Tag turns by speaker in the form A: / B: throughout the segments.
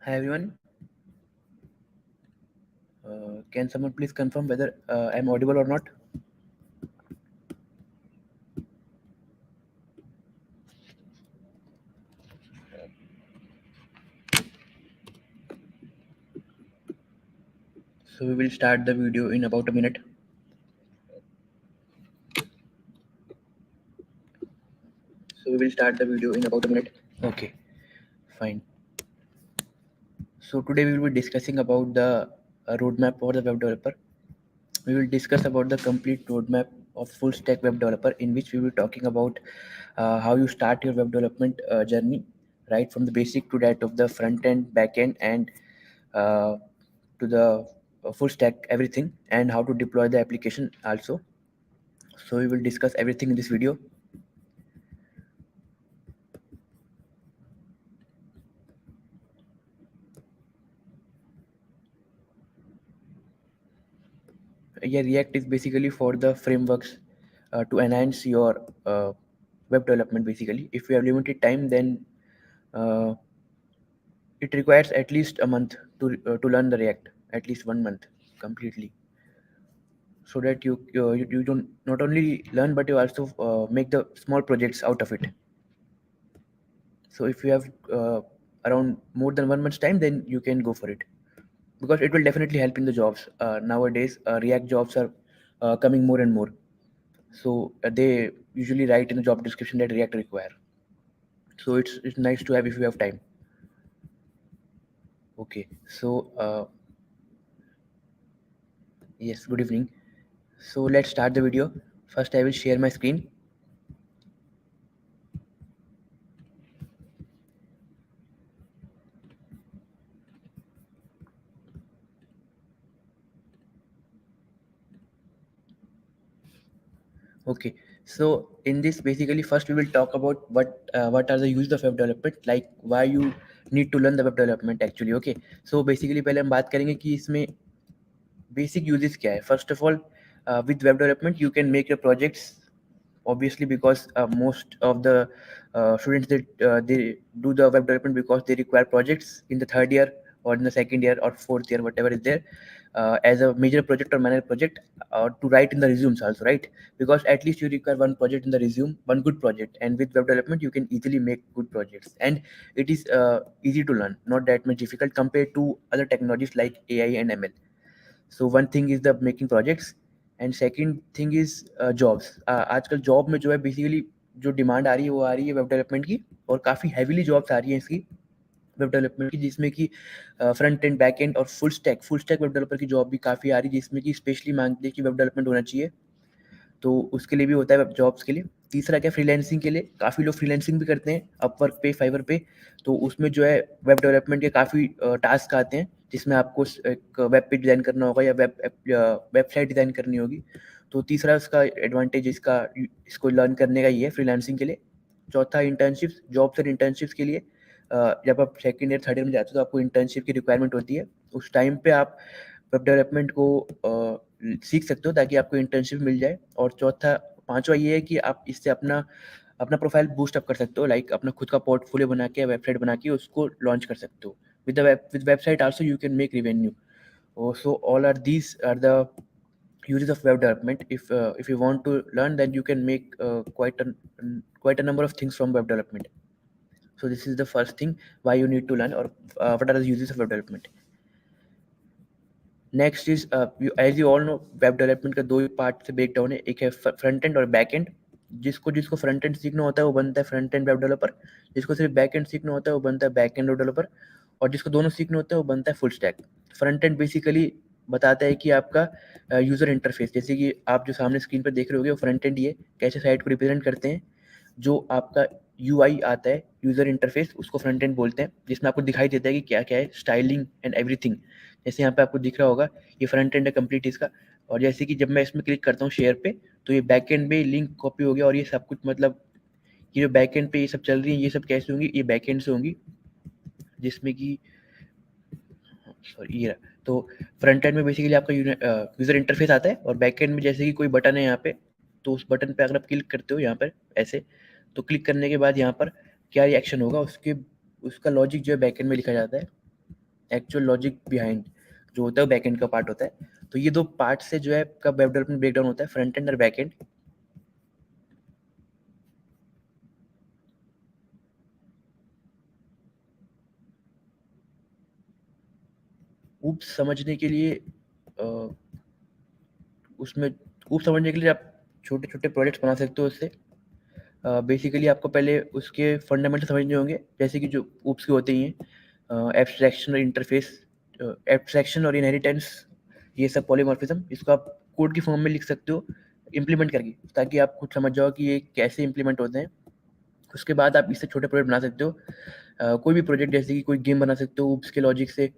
A: Hi everyone. Can someone please confirm whether I'm audible or not? So we will start the video in about a minute. So we will start the video in about a minute. Okay, fine. So today we will be discussing about the roadmap for the web developer. We will discuss about the complete roadmap of full stack web developer, in which we will be talking about how you start your web development journey, right from the basic to that of the front end, back end, and uh, to the full stack everything, and how to deploy the application also. So we will discuss everything in this video. Yeah, React is basically for the frameworks to enhance your web development. Basically, if you have limited time, then uh, it requires at least a month to learn the React, at least 1 month completely, so that you don't not only learn but you also make the small projects out of it. So if you have around more than 1 month's time, then you can go for it, because it will definitely help in the jobs. Nowadays, React jobs are coming more and more. So they usually write in the job description that React require. So it's nice to have if you have time. Okay. So yes, good evening. So let's start the video. First, I will share my screen. Okay. So in this, basically, first we will talk about what are the uses of web development, like why you need to learn the web development actually. Okay. So basically, पहले हम बात करेंगे कि इसमें basic uses क्या है. First of all, with web development, you can make your projects, obviously, because most of the students they do the web development because they require projects in the third year or in the second year or fourth year, whatever is there, as a major project or minor project, to write in the resumes also, right? Because at least you require one project in the resume, one good project, and with web development you can easily make good projects, and it is easy to learn, not that much difficult compared to other technologies like AI and ML. So one thing is the making projects, and second thing is jobs. आजकल job में जो है basically जो demand आ रही है वो आ रही है वेब डेवलपमेंट की, और काफ़ी हैवीली जॉब्स आ रही हैं इसकी वेब डेवलपमेंट की, जिसमें कि फ्रंट एंड बैक एंड और फुल स्टैक वेब डेवलपर की जॉब भी काफ़ी आ रही है, जिसमें कि स्पेशली मांगते हैं कि वेब डेवलपमेंट होना चाहिए। तो उसके लिए भी होता है जॉब्स के लिए। तीसरा क्या, फ्रीलांसिंग के लिए काफ़ी लोग फ्रीलांसिंग भी करते हैं अपवर्क पे, फाइवर पे। तो उसमें जो है वेब डेवलपमेंट के काफ़ी टास्क आते हैं, जिसमें आपको एक वेब पेज डिज़ाइन करना होगा या वेबसाइट डिज़ाइन करनी होगी। तो तीसरा उसका एडवांटेज इसको लर्न करने का ये है फ्रीलांसिंग के लिए। चौथा, इंटर्नशिप्स, जॉब्स और इंटर्नशिप्स के लिए जब आप सेकंड ईयर थर्ड ईयर में जाते हो तो आपको इंटर्नशिप की रिक्वायरमेंट होती है। उस टाइम पे आप वेब डेवलपमेंट को सीख सकते हो ताकि आपको इंटर्नशिप मिल जाए। और चौथा, पांचवा ये है कि आप इससे अपना अपना प्रोफाइल बूस्ट अप कर सकते हो, लाइक अपना खुद का पोर्टफोलियो बना के, वेबसाइट बना के उसको लॉन्च कर सकते हो। With website also you can make revenue. So all are these are the uses of web development. If you want to learn, then you can make quite a number of things from web development. So this is the first thing why you need to learn, or what are the uses of web development. Next is, as you all know, web development का दो ही part से break down है, एक है front end और back end. जिसको जिसको फ्रंट एंड सीखना होता है वो बनता है फ्रंट एंड वेब डेवलपर, जिसको सिर्फ बैक एंड सीखना होता है वो बनता है बैक एंड वेब डेवलपर, और जिसको दोनों सीखने होते हैं वो बनता है full stack. Front end basically बताता है कि आपका यूजर इंटरफेस, जैसे कि आप जो सामने स्क्रीन पर देख रहे होगे, वो फ्रंट एंड ये कैसे साइट को रिप्रेजेंट करते हैं। जो आपका यूआई आता है, यूजर इंटरफेस, उसको फ्रंट एंड बोलते हैं, जिसमें आपको दिखाई देता है कि क्या क्या है, स्टाइलिंग एंड एवरीथिंग। जैसे यहाँ पे आपको दिख रहा होगा, ये फ्रंट एंड है कंप्लीट इसका। और जैसे कि जब मैं इसमें क्लिक करता हूँ शेयर पे, तो ये बैक एंड में लिंक कॉपी हो गया, और ये सब कुछ मतलब ये जो बैक एंड पे ये सब चल रही है, ये सब कैसे होंगी, ये बैक एंड से होंगी, जिसमें कि सॉरी ये रहा। तो फ्रंट एंड में बेसिकली आपका यूजर इंटरफेस आता है, और बैक एंड में जैसे कि कोई बटन है यहाँ पे, तो उस बटन पे अगर आप क्लिक करते हो यहाँ पर ऐसे, तो क्लिक करने के बाद यहाँ पर क्या रिएक्शन होगा, उसका लॉजिक जो है बैक एंड में लिखा जाता है। एक्चुअल लॉजिक बिहाइंड जो होता है वो बैकएंड का पार्ट होता है। तो ये 2 पार्ट से जो है आपका वेब डेवलपमेंट ब्रेकडाउन होता है, फ्रंट एंड और बैक एंड। ऊप्स समझने के लिए उसमें ऊप्स समझने के लिए आप छोटे-छोटे प्रोजेक्ट्स बना सकते हो उससे। बेसिकली आपको पहले उसके फंडामेंटल समझने होंगे, जैसे कि जो ऊप्स के होते ही हैं एब्स्ट्रैक्शन और इंटरफेस, एब्स्ट्रैक्शन और इनहेरिटेंस, ये सब पॉलीमॉर्फिज्म, इसको आप कोड की फॉर्म में लिख सकते हो इम्प्लीमेंट करके, ताकि आप खुद समझ जाओ कि ये कैसे इम्प्लीमेंट होते हैं। उसके बाद आप इससे छोटे प्रोजेक्ट बना सकते हो, कोई भी प्रोजेक्ट, जैसे कि कोई गेम बना सकते हो ऊप्स के लॉजिक से,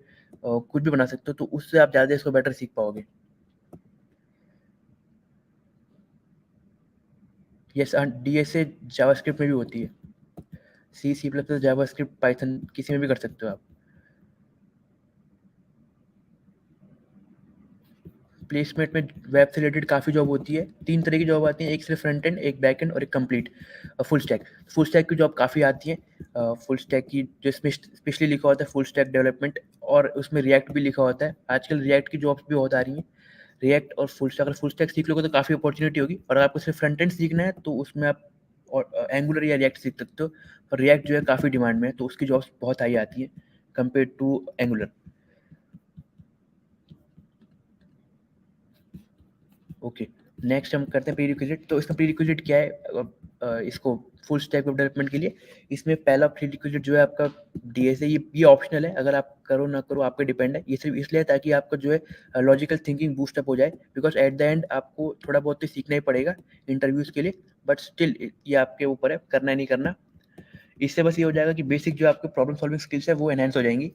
A: कुछ भी बना सकते हो, तो उससे आप ज़्यादा इसको बेटर सीख पाओगे। यस, डीएसए जावास्क्रिप्ट में भी होती है, C plus plus, JavaScript, Python, किसी में भी कर सकते हो आप। प्लेसमेंट में वेब से रिलेटेड काफ़ी जॉब होती है, 3 तरह की जॉब आती हैं, एक सिर्फ फ्रंट एंड, एक बैक एंड और एक complete full stack. Full stack की जॉब काफ़ी आती है, फुल स्टैक की जो स्पेशली लिखा होता है फुल स्टैक डेवलपमेंट, और उसमें रिएक्ट भी लिखा होता है। आजकल रिएक्ट की जॉब्स भी बहुत आ रही हैं। रिएक्ट और फुल स्टैक, अगर फुल स्टैक सीख लोगे तो काफ़ी अपॉर्चुनिटी होगी, और अगर आपको सिर्फ फ्रंट एंड सीखना है तो उसमें आप और एंगुलर या रिएक्ट सीख सकते हो। और रिएक्ट जो है काफ़ी डिमांड में है, तो उसकी जॉब्स बहुत हाई आती है compare to Angular. Okay, next हम करते हैं प्रीरिक्विजिट। तो इसका प्रीरिक्विजिट क्या है, इसको फुल स्टैक वेब डेवलपमेंट के लिए इसमें पहला प्रीरिक्विजिट जो है आपका डीएसए, ये ऑप्शनल है, अगर आप करो ना करो आप पे डिपेंड है। ये सिर्फ इसलिए है ताकि आपका जो है लॉजिकल थिंकिंग बूस्टअप हो जाए, बिकॉज एट द एंड आपको थोड़ा बहुत तो सीखना ही पड़ेगा इंटरव्यूज़ के लिए, बट स्टिल ये आपके ऊपर है करना है नहीं करना। इससे बस ये हो जाएगा कि बेसिक जो आपके प्रॉब्लम सॉल्विंग स्किल्स है वो एनहांस हो जाएंगी।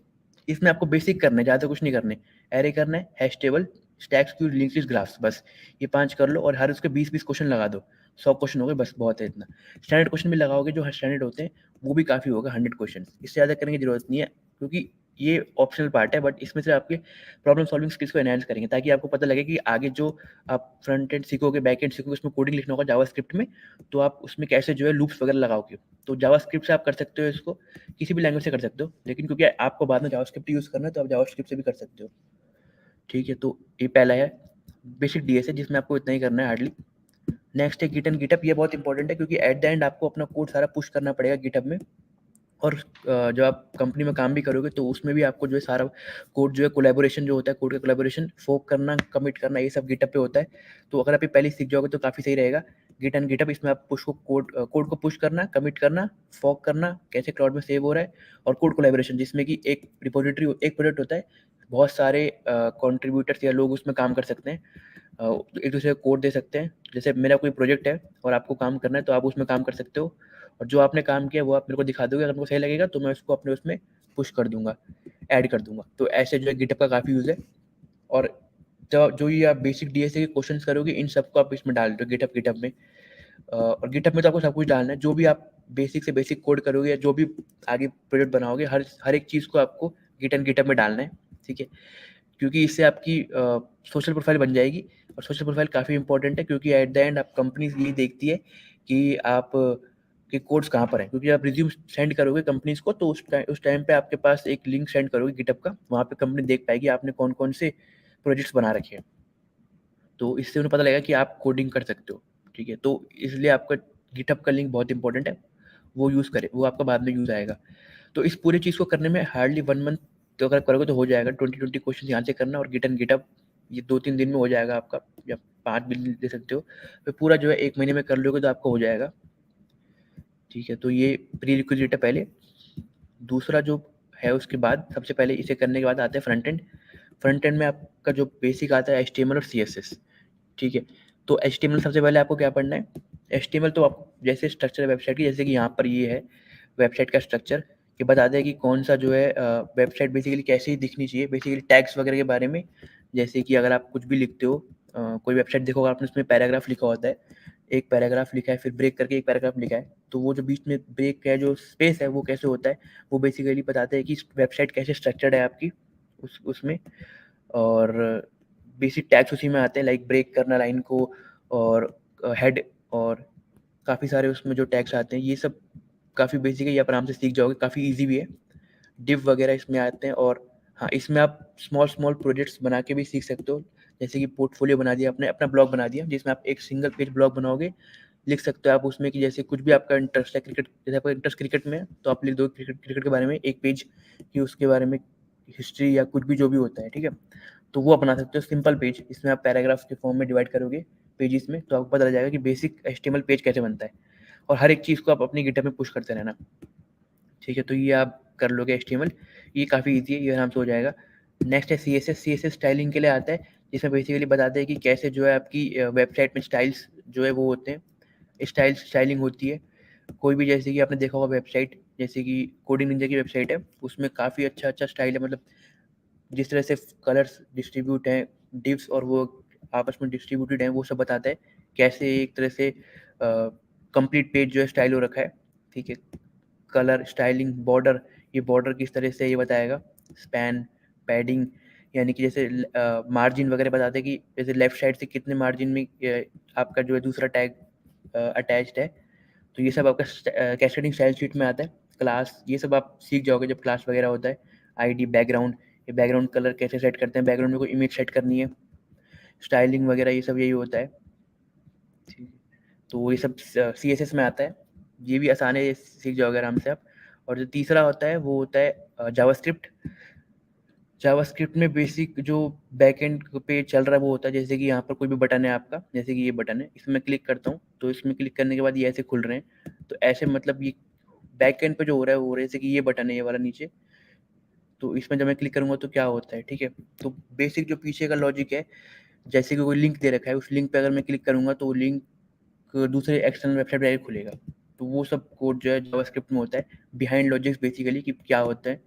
A: इसमें आपको बेसिक करना है, ज़्यादा कुछ नहीं करने। एरे करना है, hash table, stacks, Q, linked list, graphs, बस ये 5 कर लो, और हर उसके 20-20 क्वेश्चन लगा दो। 100 क्वेश्चन हो गए, बस बहुत है इतना। स्टैंडर्ड क्वेश्चन भी लगाओगे, जो स्टैंडर्ड होते हैं वो भी काफ़ी होगा, 100 क्वेश्चन। इससे ज़्यादा करने की जरूरत नहीं है, क्योंकि ये ऑप्शनल पार्ट है, बट इसमें से आपके प्रॉब्लम सॉल्विंग स्किल्स को एनहांस करेंगे, ताकि आपको पता लगे कि आगे जो आप फ्रंट एंड सीखोगे, बैक एंड सीखोगे, उसमें कोडिंग लिखना होगा जावास्क्रिप्ट में, तो आप उसमें कैसे जो है लूप्स वगैरह लगाओगे। तो जावास्क्रिप्ट से आप कर सकते हो इसको, किसी भी लैंग्वेज से कर सकते हो, लेकिन क्योंकि आपको बाद में जावास्क्रिप्ट यूज़ करना है तो आप जावास्क्रिप्ट से भी कर सकते हो। ठीक है, तो ये पहला है बेसिक डीएस है, जिसमें आपको इतना ही करना है हार्डली। नेक्स्ट है गिट एंड गिटअप। ये बहुत इंपॉर्टेंट है, क्योंकि एट द एंड आपको अपना कोड सारा पुश करना पड़ेगा गिटअप में, और जब आप कंपनी में काम भी करोगे तो उसमें भी आपको जो है सारा कोड जो है कोलैबोरेशन जो होता है, कोड का कोलैबोरेशन, फोक करना, कमिट करना, ये सब गिटअप पे होता है। तो अगर आप ये पहले सीख जाओगे तो काफ़ी सही रहेगा। गिट एंड गिटअप, इसमें आप पुश को कोड को पुश करना, कमिट करना, फोक करना, कैसे क्लाउड में सेव हो रहा है, और कोड कोलैबोरेशन, जिसमें कि एक रिपोजिटरी, एक प्रोजेक्ट होता है, बहुत सारे कंट्रीब्यूटर्स या लोग उसमें काम कर सकते हैं, एक दूसरे को कोड दे सकते हैं। जैसे मेरा कोई प्रोजेक्ट है और आपको काम करना है, तो आप उसमें काम कर सकते हो, और जो आपने काम किया वो आप मेरे को दिखा दोगे, अगर मेरे को सही लगेगा तो मैं उसको अपने उसमें पुश कर दूंगा, ऐड कर दूंगा। तो ऐसे जो है गिटअप का काफ़ी यूज़ है। और जो ये आप बेसिक डीएसए के क्वेश्चंस करोगे, इन सबको आप इसमें डाल दो गिटअप में। और गिटअप में तो आपको सब कुछ डालना है, जो भी आप बेसिक से बेसिक कोड करोगे या जो भी आगे प्रोजेक्ट बनाओगे, हर हर एक चीज़ को आपको गिट एंड गिटअप में डालना है। ठीक है, क्योंकि इससे आपकी सोशल प्रोफाइल बन जाएगी, और सोशल प्रोफाइल काफ़ी इंपॉर्टेंट है, क्योंकि एट द एंड आप कंपनीज यही देखती है कि आप के कोड्स कहाँ पर हैं, क्योंकि आप रिज्यूम सेंड करोगे कंपनीज को, तो उस टाइम पे आपके पास एक लिंक सेंड करोगे गिटअप का, वहाँ पे कंपनी देख पाएगी आपने कौन कौन से प्रोजेक्ट्स बना रखे हैं, तो इससे उन्हें पता लगेगा कि आप कोडिंग कर सकते हो। ठीक है, तो इसलिए आपका गिटअप का लिंक बहुत इंपॉर्टेंट है, वो यूज़ करें, वो आपका बाद में यूज़ आएगा। तो इस पूरी चीज़ को करने में हार्डली 1 मंथ तो अगर करोगे तो हो जाएगा। 20-20 क्वेश्चन यहाँ से करना, और गिट एंड गिटअप ये 2-3 दिन में हो जाएगा आपका, या 5 भी दे सकते हो। फिर पूरा जो है 1 महीने में कर लोगे तो आपका हो जाएगा। ठीक है, तो ये प्रीरिक्विजिट है पहले। दूसरा जो है, उसके बाद सबसे पहले इसे करने के बाद आता है फ्रंट एंड। फ्रंट एंड में आपका जो बेसिक आता है एचटीएमएल और सीएसएस। ठीक है, तो एचटीएमएल सबसे पहले आपको क्या पढ़ना है। एचटीएमएल तो आप जैसे स्ट्रक्चर है वेबसाइट की, जैसे कि यहाँ पर ये है वेबसाइट का स्ट्रक्चर, कि बताते हैं कि कौन सा जो है वेबसाइट बेसिकली कैसे ही दिखनी चाहिए, बेसिकली टैग्स वगैरह के बारे में। जैसे कि अगर आप कुछ भी लिखते हो, कोई वेबसाइट देखोगे आपने, उसमें पैराग्राफ लिखा होता है, एक पैराग्राफ लिखा है, फिर ब्रेक करके एक पैराग्राफ लिखा है, तो वो जो बीच में ब्रेक का जो स्पेस है वो कैसे होता है, वो बेसिकली बताते हैं कि वेबसाइट कैसे स्ट्रक्चर्ड है आपकी उसमें। और बेसिक टैग्स उसी में आते हैं, लाइक ब्रेक करना लाइन को, और हेड, और काफ़ी सारे उसमें जो टैग्स आते हैं, ये सब काफ़ी बेसिक है, ये आप आराम से सीख जाओगे, काफ़ी ईजी भी है। डिव वगैरह इसमें आते हैं, और हाँ, इसमें आप स्मॉल प्रोजेक्ट्स बना के भी सीख सकते हो, जैसे कि पोर्टफोलियो बना दिया आपने, अपना ब्लॉग बना दिया जिसमें आप एक सिंगल पेज ब्लॉग बनाओगे, लिख सकते हो आप उसमें कि जैसे कुछ भी आपका इंटरेस्ट है क्रिकेट, जैसे आपका इंटरेस्ट क्रिकेट में है तो आप लिख दो क्रिकेट के बारे में एक पेज, कि उसके बारे में हिस्ट्री या कुछ भी जो भी होता है, ठीक है, तो वो आप बना सकते हो सिंपल पेज। इसमें आप पैराग्राफ के फॉर्म में डिवाइड करोगे पेजेस में, तो आपको पता चल जाएगा कि बेसिक HTML पेज कैसे बनता है, और हर एक चीज़ को आप अपनी गिटहब में पुश करते रहना, ठीक है। तो ये आप कर लोगे HTML, ये काफ़ी ईजी है, ये आराम से हो जाएगा। नेक्स्ट है CSS स्टाइलिंग के लिए आता है, जिसमें बेसिकली बताते हैं कि कैसे जो है आपकी वेबसाइट में स्टाइल्स जो है वो होते हैं, स्टाइलिंग होती है कोई भी, जैसे कि आपने देखा होगा वेबसाइट, जैसे कि कोडिंग निंजा की वेबसाइट है, उसमें काफ़ी अच्छा स्टाइल है, मतलब जिस तरह से कलर्स डिस्ट्रीब्यूट हैं, डिव्स और वो आपस में डिस्ट्रीब्यूटेड हैं, वो सब बताता है कैसे एक तरह से कंप्लीट पेज जो है स्टाइल हो रखा है, ठीक है। कलर स्टाइलिंग, बॉर्डर, ये बॉर्डर किस तरह से ये बताएगा, स्पैन, पैडिंग, यानी कि जैसे मार्जिन वगैरह बताते हैं कि जैसे लेफ्ट साइड से कितने मार्जिन में आपका जो है दूसरा टैग अटैच्ड है, तो ये सब आपका कैस्केडिंग स्टाइल शीट में आता है। क्लास, ये सब आप सीख जाओगे जब क्लास वगैरह होता है। आईडी, बैकग्राउंड, ये बैकग्राउंड कलर कैसे सेट करते हैं, बैकग्राउंड में कोई इमेज सेट करनी है, स्टाइलिंग वगैरह ये सब यही होता है, ठीक है। तो ये सब CSS में आता है, ये भी आसान है, ये सीख जाओगे आराम से आप। और जो तीसरा होता है वो होता है जावास्क्रिप्ट। जावास्क्रिप्ट में बेसिक जो बैकएंड पे चल रहा है वो होता है, जैसे कि यहाँ पर कोई भी बटन है आपका, जैसे कि ये बटन है, इसमें क्लिक करता हूँ तो इसमें क्लिक करने के बाद ये ऐसे खुल रहे हैं, तो ऐसे मतलब ये बैकएंड पे जो हो रहा है वो हो रहा है, जैसे कि ये बटन है ये वाला नीचे, तो इसमें जब मैं क्लिक करूँगा तो क्या होता है, ठीक है। तो बेसिक जो पीछे का लॉजिक है, जैसे कि कोई लिंक दे रखा है, उस लिंक पे अगर मैं क्लिक करूँगा तो वो लिंक दूसरे एक्सटर्नल वेबसाइट पे खुलेगा, तो वो सब कोड जो है जावास्क्रिप्ट में होता है। बिहाइंड लॉजिक्स बेसिकली कि क्या होता है,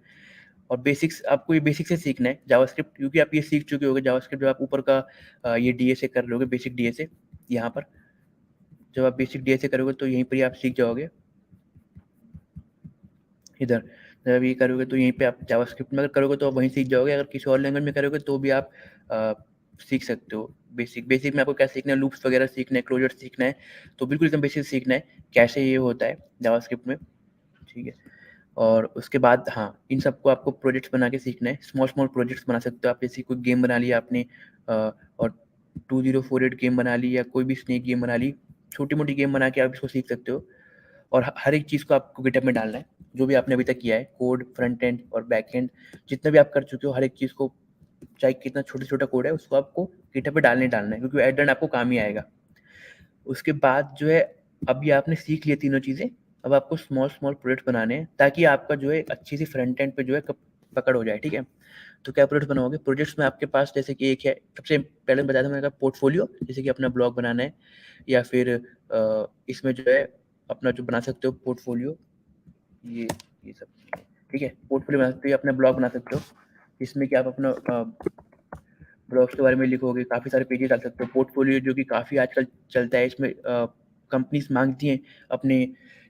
A: और बेसिक्स आपको ये बेसिक से सीखना है जावास्क्रिप्ट, क्योंकि आप ये सीख चुके होगे जावास्क्रिप्ट जब आप ऊपर का ये DSA कर लोगे, बेसिक DSA, यहाँ पर जब आप बेसिक DSA करोगे तो यहीं पर ही आप सीख जाओगे। इधर जब ये करोगे तो यहीं पे आप जावास्क्रिप्ट में अगर करोगे तो आप वहीं सीख जाओगे, अगर किसी और लैंग्वेज में करोगे तो भी आप सीख सकते हो। बेसिक में आपको क्या सीखना है, लूप्स वगैरह सीखना है, क्लोजर सीखना है, तो बिल्कुल एकदम बेसिक सीखना है कैसे ये होता है जावास्क्रिप्ट में, ठीक है। और उसके बाद हाँ, इन सबको आपको प्रोजेक्ट्स बना के सीखना है, स्मॉल प्रोजेक्ट्स बना सकते हो आप, जैसे कोई गेम बना लिया आपने और 2048 गेम बना ली, या कोई भी स्नेक गेम बना ली, छोटी मोटी गेम बना के आप इसको सीख सकते हो। और हर एक चीज़ को आपको गिटहब में डालना है, जो भी आपने अभी तक किया है, कोड, फ्रंट एंड और बैक एंड, जितना भी आप कर चुके हो, हर एक चीज़ को, चाहे कितना छोटा कोड है, उसको आपको गिटहब पे डालना है, क्योंकि एट द एंड आपको काम ही आएगा। उसके बाद जो है, अब ये आपने सीख लिया तीनों चीज़ें, अब आपको स्मॉल प्रोजेक्ट बनाने हैं, ताकि आपका जो है अच्छी सी फ्रंट एंड पे जो है पकड़ हो जाए, ठीक है। तो क्या प्रोजेक्ट बनाओगे, प्रोजेक्ट्स में आपके पास जैसे कि एक है, सबसे पहले बताया था मैंने कहा पोर्टफोलियो, जैसे कि अपना ब्लॉग बनाना है, या फिर इसमें जो है अपना जो बना सकते हो पोर्टफोलियो, ये सब, ठीक है। पोर्टफोलियो बना सकते हो, अपना ब्लॉग बना सकते हो, इसमें कि आप अपना ब्लॉग्स के बारे में लिखोगे, काफ़ी सारे पेजेस डाल सकते हो। पोर्टफोलियो जो कि काफ़ी आजकल चलता है, इसमें कंपनीज मांगती हैं अपने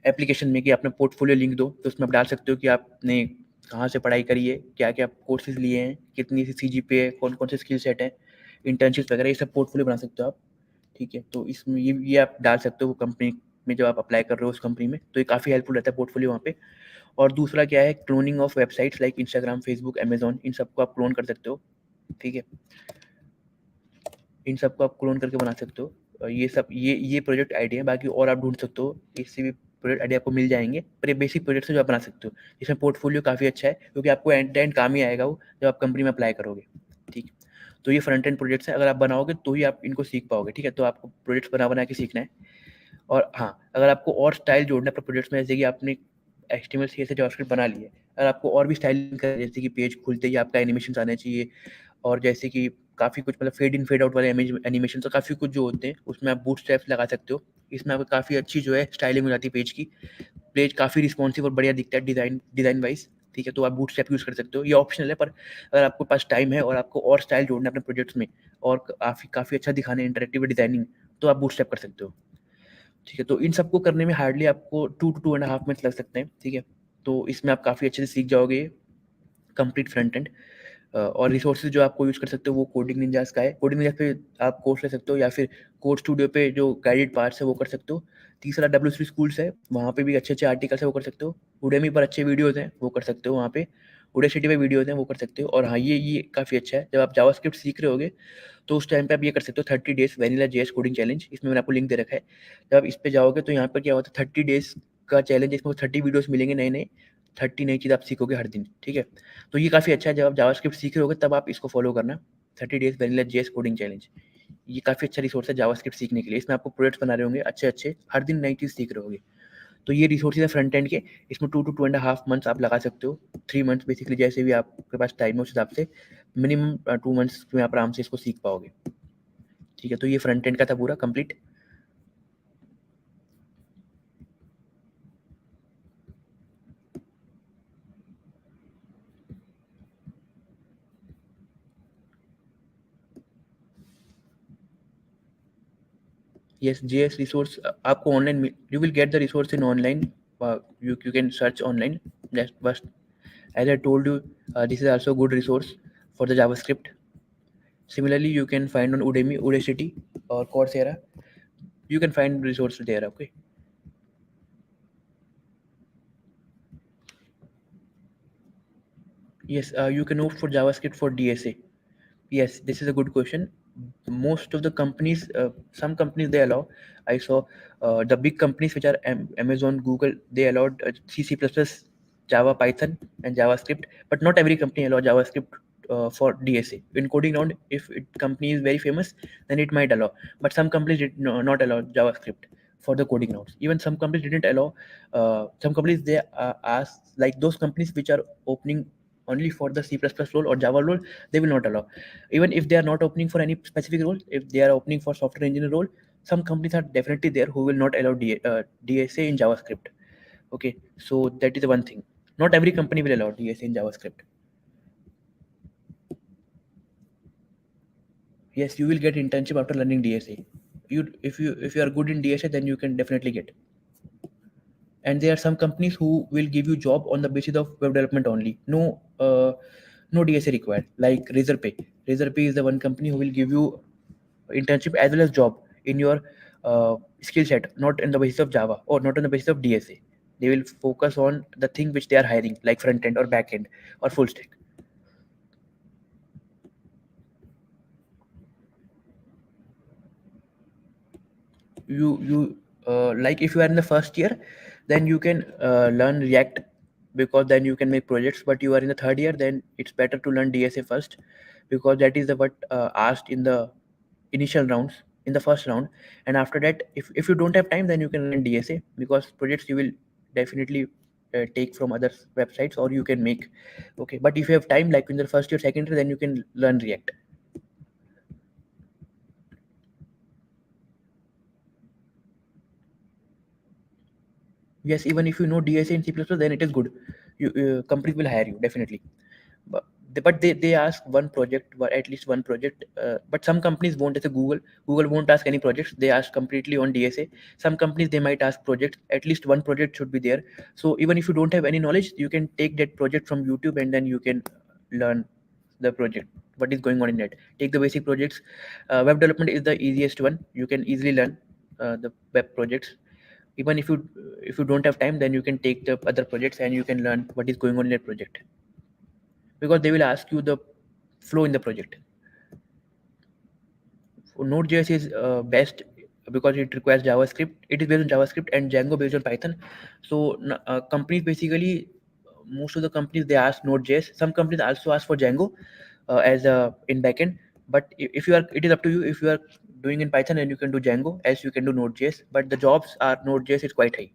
A: एप्लीकेशन में कि अपना पोर्टफोलियो लिंक दो, तो उसमें आप डाल सकते हो कि आपने कहाँ से पढ़ाई करी है, क्या क्या कोर्सेज लिए हैं, कितनी सी CGPA है, कौन कौन से स्किल सेट हैं, इंटर्नशिप वगैरह, ये सब पोर्टफोलियो बना सकते हो आप, ठीक है। तो इसमें ये आप डाल सकते हो वो कंपनी में, जब आप अप्लाई कर रहे हो उस कंपनी में, तो ये काफ़ी हेल्पफुल रहता है पोर्टफोलियो वहाँ पे। और दूसरा क्या है, cloning of websites like Instagram, Facebook, Amazon, इन सबको आप क्लोन कर सकते हो, ठीक है। इन सबको आप क्लोन करके बना सकते हो। ये सब ये प्रोजेक्ट आइडिया है, बाकी और आप ढूंढ सकते हो, इससे भी प्रोजेक्ट आइडिया आपको मिल जाएंगे, पर ये बेसिक प्रोजेक्ट से जो आप बना सकते हो, इसमें पोर्टफोलियो काफ़ी अच्छा है, क्योंकि आपको एंड टू एंड काम ही आएगा वो, जब आप कंपनी में अप्लाई करोगे, ठीक। तो ये फ्रंट एंड प्रोजेक्ट्स है, अगर आप बनाओगे तो ही आप इनको सीख पाओगे, ठीक है। तो आपको प्रोजेक्ट्स बना के सीखना है। और हाँ, अगर आपको और स्टाइल जोड़ना है अपने प्रोजेक्ट्स में, जैसे कि आपने HTML CSS जावास्क्रिप्ट बना ली है, अगर आपको और भी स्टाइलिंग करनी है, जैसे कि पेज खुलते ही आपका एनिमेशन आना चाहिए, और जैसे कि काफ़ी कुछ, मतलब फेड इन फेड आउट वाले एनिमेशन, तो काफ़ी कुछ जो होते हैं उसमें आप बूटस्ट्रैप्स लगा सकते हो, इसमें आपको काफ़ी अच्छी जो है स्टाइलिंग हो जाती है पेज की, पेज काफ़ी रिस्पॉन्सिव और बढ़िया दिखता है डिज़ाइन वाइज, ठीक है। तो आप बूटस्ट्रैप यूज़ कर सकते हो, ये ऑप्शनल है, पर अगर आपके पास टाइम है और आपको और स्टाइल जोड़ना है अपने प्रोजेक्ट्स में, और काफ़ी अच्छा दिखाना है इंटरेक्टिव डिजाइनिंग, तो आप बूटस्ट्रैप कर सकते हो, ठीक है। तो इन सबको करने में हार्डली आपको 2 to 2.5 मिनट लग सकते हैं, ठीक है। तो इसमें आप काफ़ी अच्छे से सीख जाओगे कंप्लीट फ्रंट एंड। और रिसोर्सेज जो आपको यूज़ कर सकते हो वो कोडिंग निंजास का है, कोडिंग निंजास पे आप कोर्स ले सकते हो, या फिर कोड स्टूडियो पे जो गाइडेड पार्ट्स है वो कर सकते हो। तीसरा W3 स्कूल्स है, वहाँ पे भी अच्छे अच्छे आर्टिकल्स है वो कर सकते हो। उडेमी पर अच्छे वीडियोज़ हैं वो कर सकते हो वहाँ पे। Udacity पे वीडियोज़ हैं, वो कर सकते हो। और हाँ, ये काफ़ी अच्छा है, जब आप जावास्क्रिप्ट सीख रहे होगे तो उस टाइम पे आप ये कर सकते हो 30 days vanilla JS coding challenge, इसमें मैंने आपको लिंक दे रखा है। जब आप इस पे जाओगे तो यहाँ पर क्या होता है 30 डेज़ का चैलेंज, इसमें 30 वीडियोज़ मिलेंगे नए-नए, 30 नई चीज़ आप सीखोगे हर दिन, ठीक है? तो ये काफ़ी अच्छा है, जब आप जावास्क्रिप्ट सीख रहे होगे तब आप इसको फॉलो करना, 30 days vanilla JS coding challenge. ये काफ़ी अच्छा रिसोर्स है जावास्क्रिप्ट सीखने के लिए, इसमें आपको प्रोजेक्ट्स बना रहे होंगे अच्छे-अच्छे, हर दिन नई चीज़ सीख रहे होगे। तो ये रिसोर्सेज है फ्रंट एंड के, इसमें 2 to 2.5 मंथ्स आप लगा सकते हो, 3 मंथ्स बेसिकली, जैसे भी आपके पास टाइम है उस हिसाब से, मिनिमम 2 मंथ्स में आप आराम से इसको सीख पाओगे, ठीक है? तो ये फ्रंट एंड का था पूरा कंप्लीट। Yes, JS resource आपको online you will get the resource in online. You can search online. But as I told you, this is also a good resource for the JavaScript. Similarly, you can find on Udemy, Udacity, or Coursera. You can find resources there. Okay. Yes, you can opt for JavaScript for DSA. Yes, this is a good question. Most of the companies, some companies they allow. I saw the big companies which are Amazon, Google, they allowed C, C++, Java, Python, and JavaScript. But not every company allow JavaScript for DSA. In coding round, if company is very famous, then it might allow. But some companies did not allow JavaScript for the coding rounds. Even some companies didn't allow. Some companies they ask, like those companies which are opening only for the C++ role or Java role, they will not allow. Even if they are not opening for any specific role, if they are opening for software engineer role, some companies are definitely there who will not allow DSA in JavaScript. Okay, so that is one thing. Not every company will allow DSA in JavaScript. Yes, you will get internship after learning DSA. If you are good in DSA, then you can definitely get. And there are some companies who will give you job on the basis of web development only. No DSA required. Like Razorpay is the one company who will give you internship as well as job in your skill set, not on the basis of Java or not on the basis of DSA. They will focus on the thing which they are hiring, like front end or back end or full stack. You like if you are in the first year, then you can learn React, because then you can make projects. But you are in the third year, then it's better to learn DSA first, because that is the what asked in the initial rounds, in the first round. And after that, if you don't have time, then you can learn DSA, because projects you will definitely take from other websites, or you can make. Okay, but if you have time, like in the first year, second year, then you can learn React. Yes, even if you know DSA in C++, then it is good. Companies will hire you definitely. But they ask one project, at least one project. But some companies won't. As a Google won't ask any projects. They ask completely on DSA. Some companies they might ask projects. At least one project should be there. So even if you don't have any knowledge, you can take that project from YouTube and then you can learn the project. What is going on in it? Take the basic projects. Web development is the easiest one. You can easily learn the web projects. Even if you don't have time, then you can take the other projects and you can learn what is going on in your project, because they will ask you the flow in the project. Node.js is best because it requires JavaScript. It is based on JavaScript and Django based on Python. So companies basically, most of the companies they ask Node.js. Some companies also ask for Django as a in backend. But if you are, it is up to you. If you are doing in Python, and you can do Django as you can do Node.js. But the jobs are Node.js is quite high.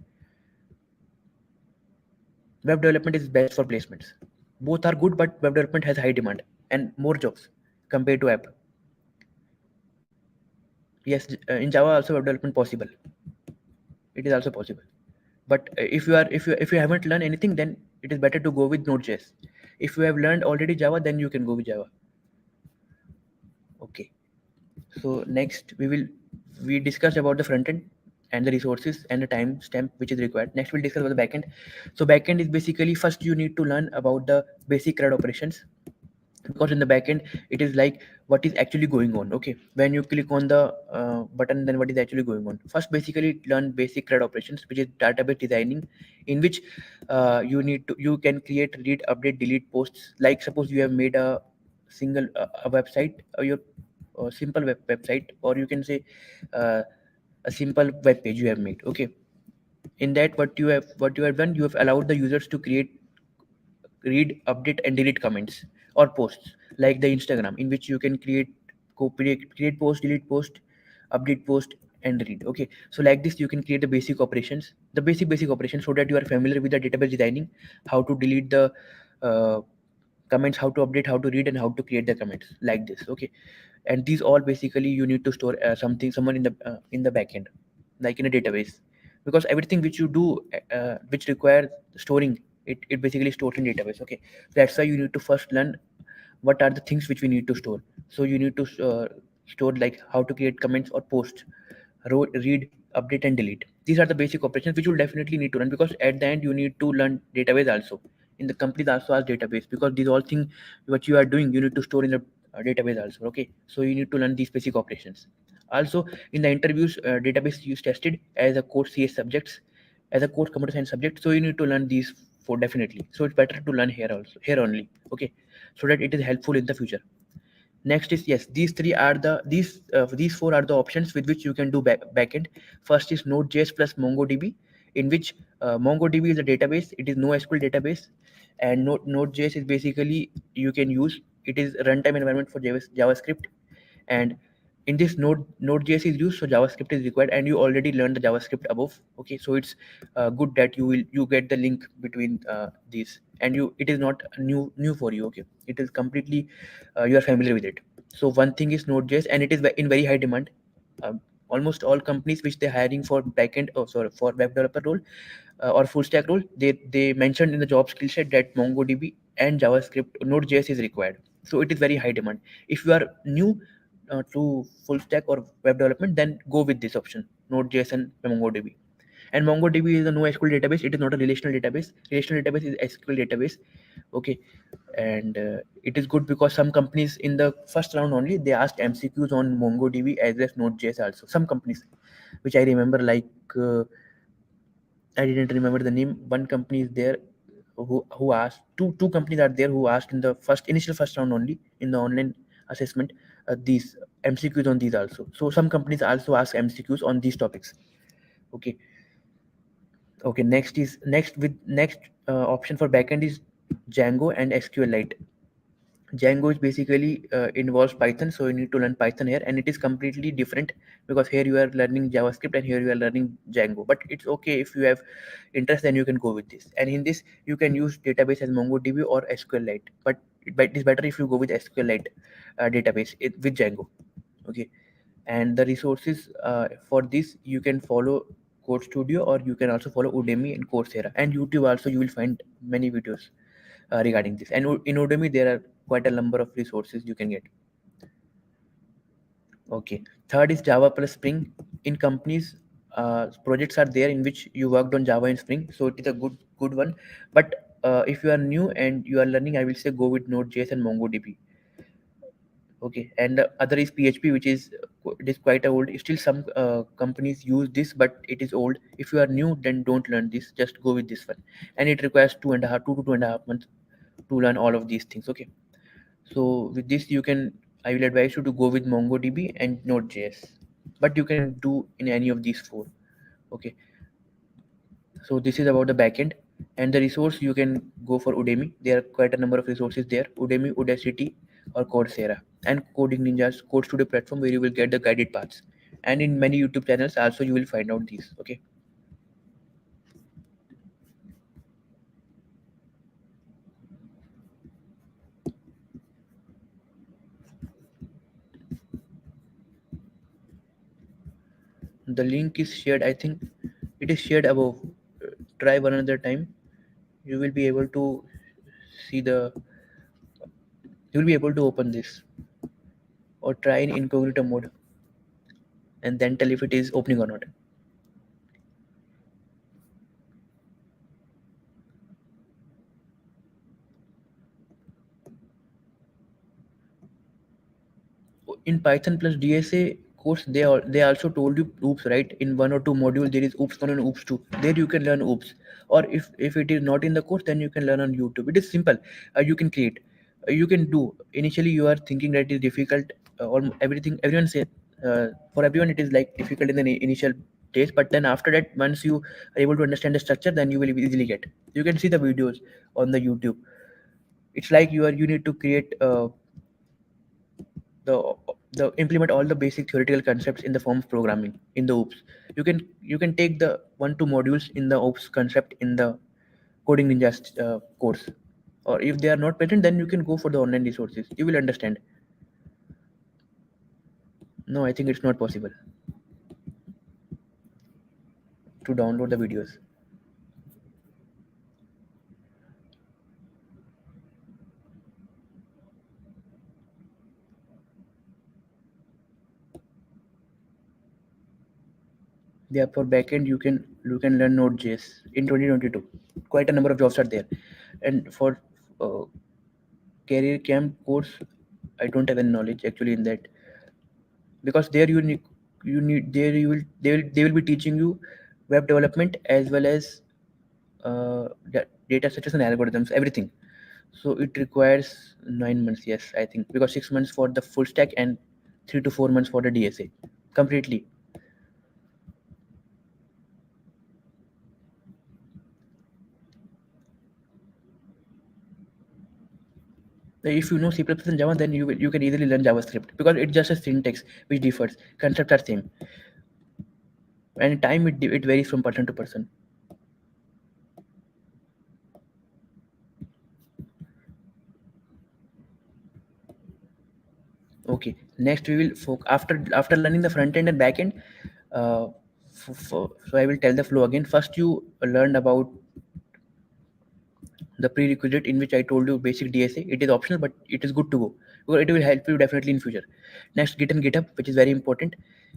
A: Web development is best for placements. Both are good, but web development has high demand and more jobs compared to app. Yes, in Java also web development possible. It is also possible. But if you haven't learned anything, then it is better to go with Node.js. If you have learned already Java, then you can go with Java. Okay. So next we discussed about the front end and the resources and the time stamp which is required. Next we'll discuss about the backend. So backend is basically, first you need to learn about the basic CRUD operations. because in the backend it is like what is actually going on. Okay, when you click on the button, then what is actually going on? First, basically learn basic CRUD operations, which is database designing, in which you can create, read, update, delete posts. Like suppose you have made a single a website, or your simple website, or you can say uh, a simple web page you have made. Okay, in that what you have done, you have allowed the users to create, read, update, and delete comments or posts, like the Instagram, in which you can create post, delete post, update post, and read. Okay, so like this you can create the basic operations, the basic operations, so that you are familiar with the database designing, how to delete the uh, comments, how to update, how to read, and how to create the comments, like this. Okay, and these all basically you need to store someone in the backend, like in a database, because everything which you do which requires storing, it basically stores in database. Okay, that's why you need to first learn what are the things which we need to store. So you need to store, like how to create comments or posts, read, update, and delete. These are the basic operations which you will definitely need to learn, because at the end you need to learn database also. In the companies also as database, because these all things what you are doing, you need to store in the database also. Okay, so you need to learn these basic operations. Also, in the interviews, database use tested as a core CS subjects, as a core computer science subject. So you need to learn these for definitely. So it's better to learn here also, here only. Okay, so that it is helpful in the future. Next is, yes, these three are these four are the options with which you can do backend. First is Node.js plus MongoDB, in which MongoDB is a database. It is NoSQL database, and Node.js is basically you can use. It is runtime environment for JavaScript, and in this Node.js is used, so JavaScript is required, and you already learned the JavaScript above. Okay, so it's good that you get the link between these, and it is not new for you. Okay, it is completely you are familiar with it. So one thing is Node.js, and it is in very high demand. Almost all companies which they're hiring for backend, oh sorry, for web developer role or full stack role, they mentioned in the job skill set that MongoDB and JavaScript Node.js is required. So it is very high demand. If you are new to full stack or web development, then go with this option, Node.js and MongoDB. And MongoDB is a NoSQL database. It is not a relational database. Relational database is SQL database. Okay, and it is good because some companies in the first round only they asked MCQs on MongoDB as well as Node.js also. Some companies, which I remember, like I didn't remember the name. One company is there who asked, two companies are there who asked in the initial first round only in the online assessment these MCQs on these also. So some companies also ask MCQs on these topics. Okay, okay. Next option for backend is Django and SQLite. Django is basically involves Python, so you need to learn Python here, and it is completely different because here you are learning JavaScript and here you are learning Django. But it's okay if you have interest, then you can go with this. And in this, you can use database as MongoDB or SQLite, but it is better if you go with SQLite database with Django. Okay, and the resources for this you can follow Code Studio, or you can also follow Udemy and Coursera and YouTube. Also, you will find many videos regarding this. And in Udemy, there are quite a number of resources you can get. Okay. Third is Java plus Spring. In companies, projects are there in which you worked on Java and Spring, so it is a good one. But if you are new and you are learning, I will say go with Node.js and MongoDB. Okay, and the other is PHP, which is it is quite old. Still, some companies use this, but it is old. If you are new, then don't learn this. Just go with this one, and it requires 2 to 2.5 months to learn all of these things. Okay, so with this, I will advise you to go with MongoDB and Node.js, but you can do in any of these four. Okay, so this is about the backend and the resource. You can go for Udemy. There are quite a number of resources there: Udemy, Udacity, or Coursera, and Coding Ninjas Code Studio platform, where you will get the guided paths. And in many YouTube channels also you will find out these. Okay, the link is shared. I think it is shared above. Try one another time. You will be able to see the. You will be able to open this, or try in incognito mode and then tell if it is opening or not. in Python plus DSA course, they also told you oops, right? In one or two module there is oops 1 and oops 2. There you can learn oops. Or if it is not in the course, then you can learn on YouTube. It is simple. You can create. You can do. Initially you are thinking that it is difficult. Everything everyone said, for everyone it is like difficult in the initial days, but then after that, once you are able to understand the structure, then you will easily get. You can see the videos on the YouTube. It's like you need to create the implement all the basic theoretical concepts in the form of programming in the oops. You can take the 1 2 modules in the oops concept in the coding ninja course, or if they are not present, then you can go for the online resources. You will understand. No, I think it's not possible to download the videos. Yeah, for backend you can learn Node.js in 2022. Quite a number of jobs are there, and for uh, career camp course, I don't have any knowledge actually in that, because there you need there you will they will be teaching you web development as well as data structures and algorithms, everything. So it requires 9 months, yes, I think, because 6 months for the full stack and 3 to 4 months for the DSA completely. If you know C++ and Java, then you can easily learn JavaScript, because it's just a syntax which differs. Concepts are same, and time it varies from person to person. Okay, next we will after learning the front end and back end. Uh, so I will tell the flow again. First, you learned about the prerequisite, in which I told you basic DSA. It is optional, but it is good to go, because it will help you definitely in future. Next, Git and GitHub, which is very important.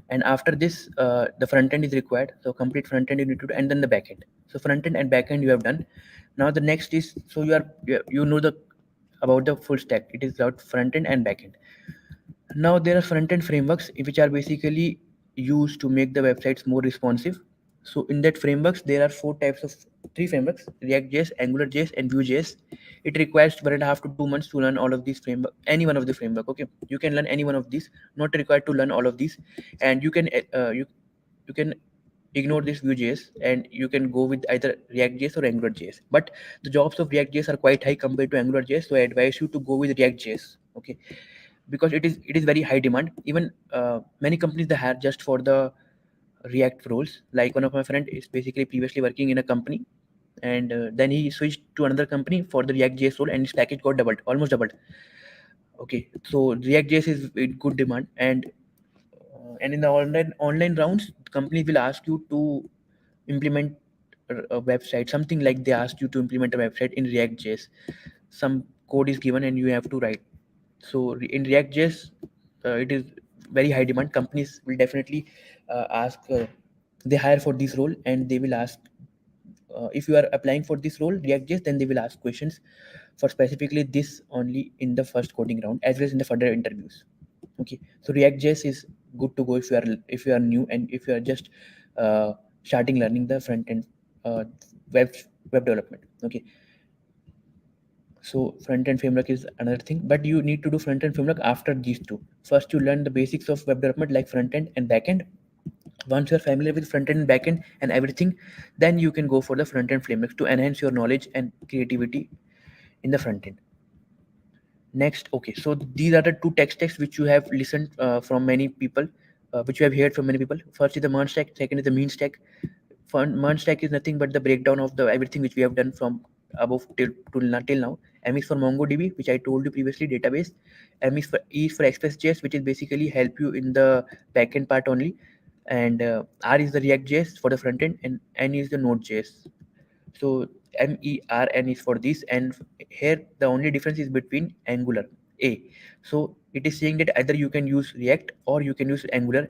A: And after this, the front end is required. So complete front end you need to do, and then the back end. So front end and back end you have done. Now the next is, so you know the about the full stack. It is about front end and back end. Now there are front-end frameworks which are basically used to make the websites more responsive. So in that frameworks, there are three frameworks: React.js, AngularJS, and Vue.js. It requires 1.5 to 2 months to learn all of these framework, any one of the framework. Okay, you can learn any one of these, not required to learn all of these, and you can ignore this Vue.js and you can go with either React.js or AngularJS. But the jobs of React.js are quite high compared to AngularJS, so I advise you to go with React.js. Okay, because it is very high demand. Even many companies they hire just for the React roles. Like one of my friend is basically previously working in a company, and then he switched to another company for the React JS role, and his package got doubled, almost doubled. Okay, so React JS is in good demand, and in the online rounds, companies will ask you to implement a website, something like they asked you to implement a website in React JS. Some code is given and you have to write. So in React.js, it is very high demand. Companies will definitely ask. They hire for this role, and they will ask, if you are applying for this role, React.js, then they will ask questions for specifically this only in the first coding round, as well as in the further interviews. Okay, so React.js is good to go if you are new, and if you are just starting learning the front end uh, web web development. Okay, so front end framework is another thing, but you need to do front end framework after these two. First, you learn the basics of web development like front end and back end. Once you're familiar with front end and back end and everything, then you can go for the front end frameworks to enhance your knowledge and creativity in the front end. Next, okay, so these are the two tech stacks which you have listened from many people, which you have heard from many people. First is the MERN stack, second is the mean stack. MERN stack is nothing but the breakdown of the everything which we have done from above till now. M is for MongoDB, which I told you previously, database. E is for Express.js, which is basically help you in the backend part only. And R is the React.js for the front end, and N is the Node.js. So MERN is for this, and here the only difference is between Angular A. So it is saying that either you can use React or you can use Angular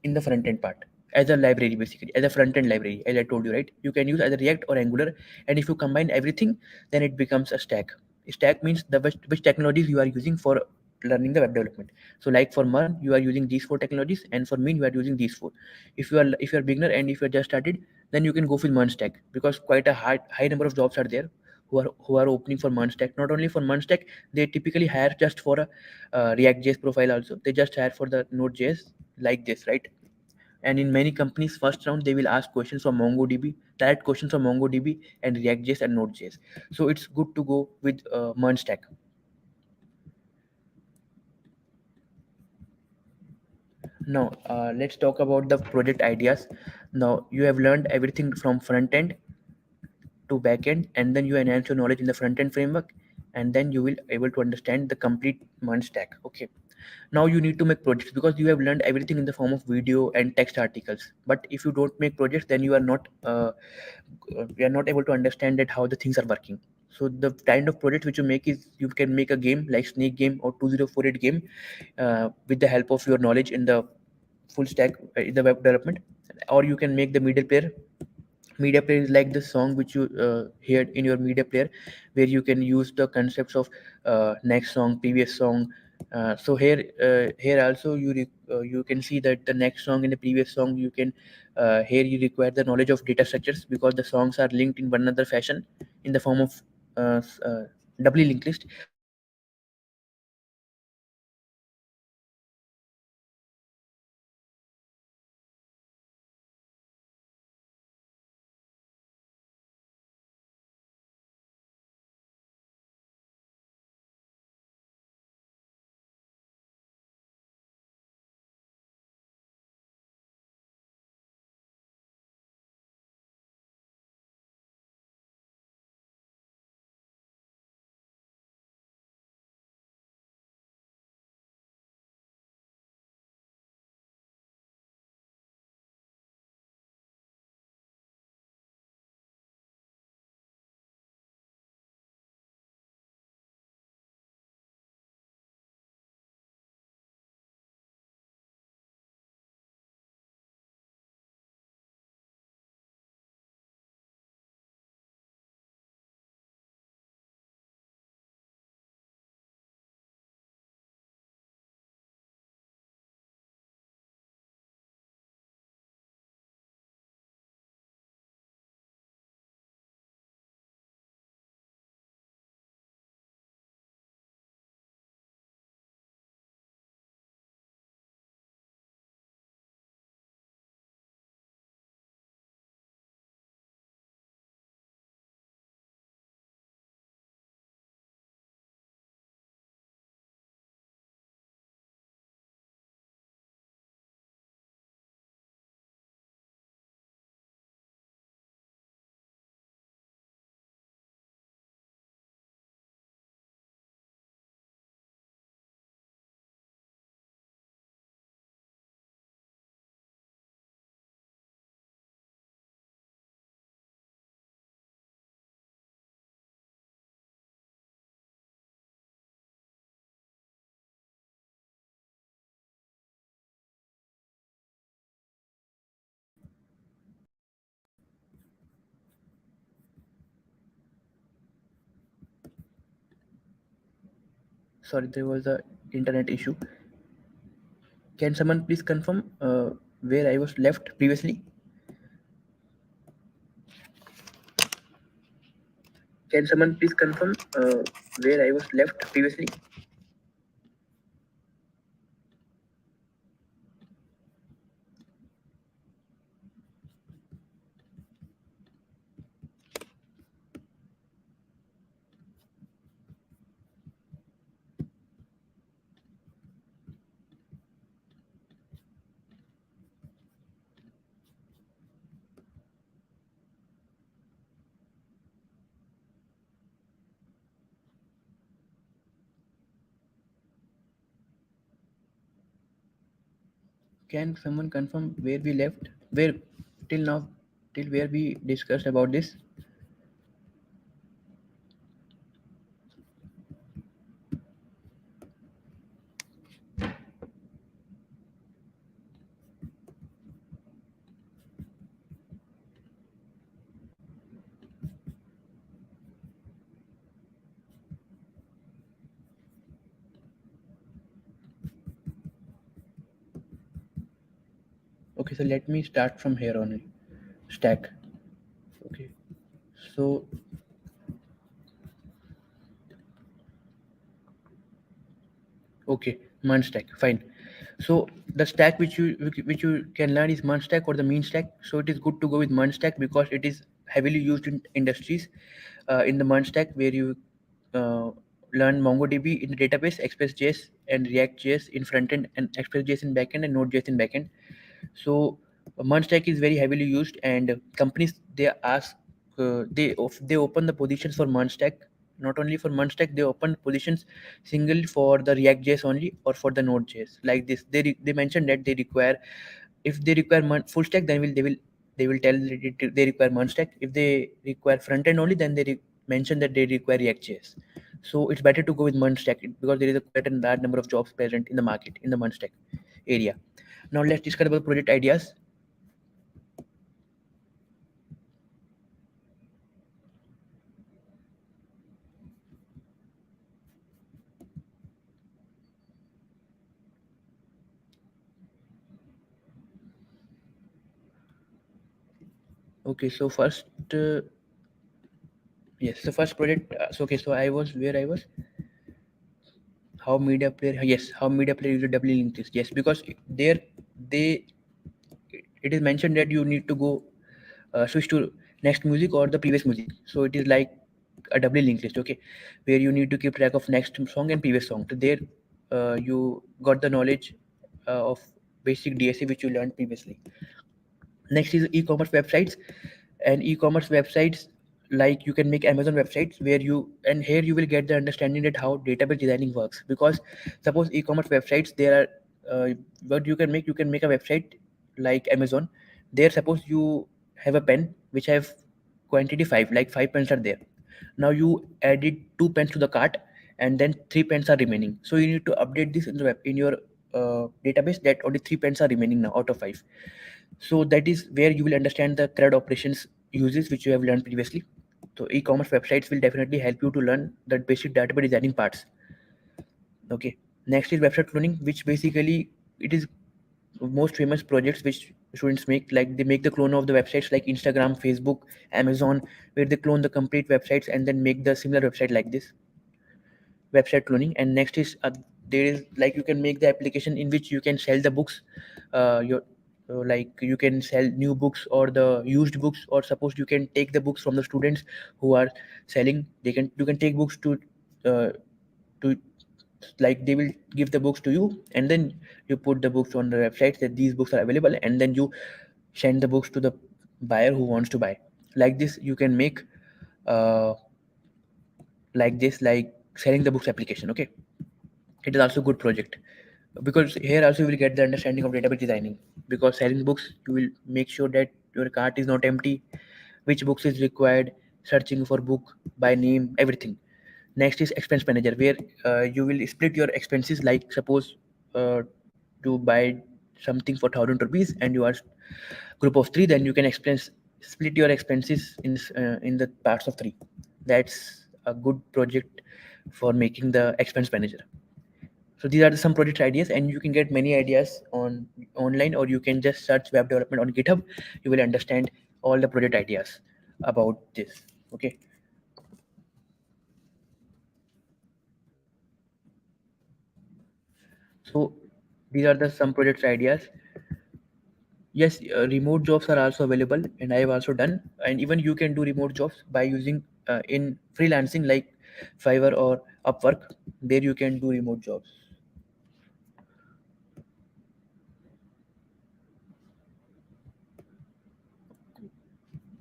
A: in the front end part as a library, basically as a front end library, as I told you, right? You can use either React or Angular, and if you combine everything, then it becomes a stack. Stack means the which technologies you are using for learning the web development. So like for Marn, you are using these four technologies, and for me, you are using these four. If you are beginner and if you are just started, then you can go for Marn stack, because quite a high number of jobs are there who are opening for Marn stack. Not only for Marn stack, they typically hire just for a React.js profile also. They just hire for the Node.js like this, right? And in many companies, first round they will ask questions from MongoDB, direct questions from MongoDB and React.js and Node.js. So it's good to go with Merge Stack. Now let's talk about the project ideas. Now you have learned everything from front end to backend, and then you enhance your knowledge in the front end framework, and then you will able to understand the complete Merge Stack. Okay. Now you need to make projects, because you have learned everything in the form of video and text articles. But if you don't make projects, then you are not able to understand that how the things are working. So the kind of project which you make is, you can make a game like snake game or 2048 game with the help of your knowledge in the full stack in the web development. Or you can make the media player is like the song which you heard in your media player, where you can use the concepts of next song, previous song. So here also you can see that the next song and the previous song, you can here you require the knowledge of data structures, because the songs are linked in one another fashion in the form of doubly linked list. So here you can use the Sorry, there was a internet issue. Can someone please confirm where I was left previously? Can someone please confirm where I was left previously? Can someone confirm where we left? Where till now, till where we discussed about this? Okay, so let me start from here only. Stack. Okay, so okay, MERN stack. Fine. So the stack which you can learn is MERN stack or the mean stack. So it is good to go with MERN stack because it is heavily used in industries. In the MERN stack, where you uh, learn MongoDB in the database, Express.js and React.js in frontend, and Express.js in backend, and Node.js in backend. So MERN stack is very heavily used, and companies they ask they open the positions for MERN stack. Not only for MERN stack, they open positions single for the React.js only or for the Node.js. Like this, they mentioned that they require, if they require full stack, then they will tell that they require MERN stack. If they require front end only, then they mention that they require React.js. So it's better to go with MERN stack because there is a quite a large number of jobs present in the market in the MERN stack area. Now let's discuss about project ideas. Okay, so first, yes, the first project. So okay, so I was where I was. How media player? Yes, how media player use a doubly linked list? Yes, because there they it is mentioned that you need to go switch to next music or the previous music. So it is like a doubly linked list. Okay, where you need to keep track of next song and previous song. So there, you got the knowledge of basic DSA which you learned previously. Next is e-commerce websites. And e-commerce websites, like you can make Amazon websites where you, and here you will get the understanding that how database designing works. Because suppose e-commerce websites, there are what you can make a website like Amazon. There, suppose you have a pen which have quantity 5, like 5 pens are there. Now you added 2 pens to the cart, and then 3 pens are remaining. So you need to update this in the web, in your database, that only 3 pens are remaining now out of 5. So that is where you will understand the CRUD operations uses which you have learned previously. So e-commerce websites will definitely help you to learn the basic database designing parts. Okay. Next is website cloning, which basically it is most famous projects which students make. Like they make the clone of the websites like Instagram, Facebook, Amazon, where they clone the complete websites and then make the similar website like this. Website cloning. And next is there is, like, you can make the application in which you can sell the books, your like you can sell new books or the used books, or suppose you can take the books from the students who are selling. You can take books to like they will give the books to you, and then you put the books on the website that these books are available, and then you send the books to the buyer who wants to buy. Like this you can make uh, like this, like selling the books application. Okay, it is also a good project, because here also you will get the understanding of database designing. Because selling books, you will make sure that your cart is not empty, which books is required, searching for book by name, everything. Next is expense manager, where you will split your expenses. Like suppose uh, to buy something for 1,000 rupees and you are group of three, then you can expense split your expenses in the parts of three. That's a good project for making the expense manager. So these are some project ideas, and you can get many ideas on online, or you can just search web development on GitHub. You will understand all the project ideas about this. Okay. So these are the some project ideas. Yes, remote jobs are also available, and I have also done. And even you can do remote jobs by using in freelancing like Fiverr or Upwork. There you can do remote jobs.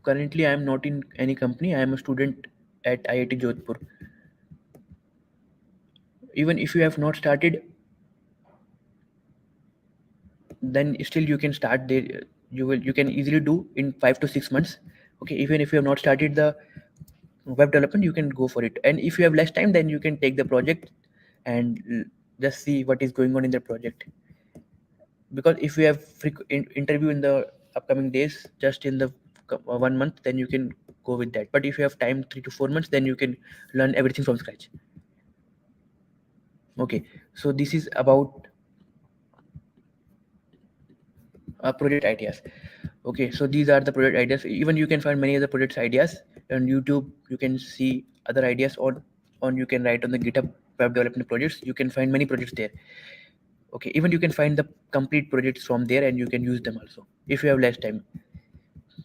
A: Currently, I am not in any company. I am a student at IIT Jodhpur. Even if you have not started, then still you can start there. You can easily do in 5 to 6 months. Okay, even if you have not started the web development, you can go for it. And if you have less time, then you can take the project and just see what is going on in the project. Because if you have interview in the upcoming days, just in the 1 month, then you can go with that. But if you have time 3 to 4 months, then you can learn everything from scratch. Okay, so this is about project ideas. Okay, so these are the project ideas. Even you can find many other projects ideas on YouTube. You can see other ideas on you can write on the GitHub web development projects. You can find many projects there. Okay, even you can find the complete projects from there and you can use them also if you have less time.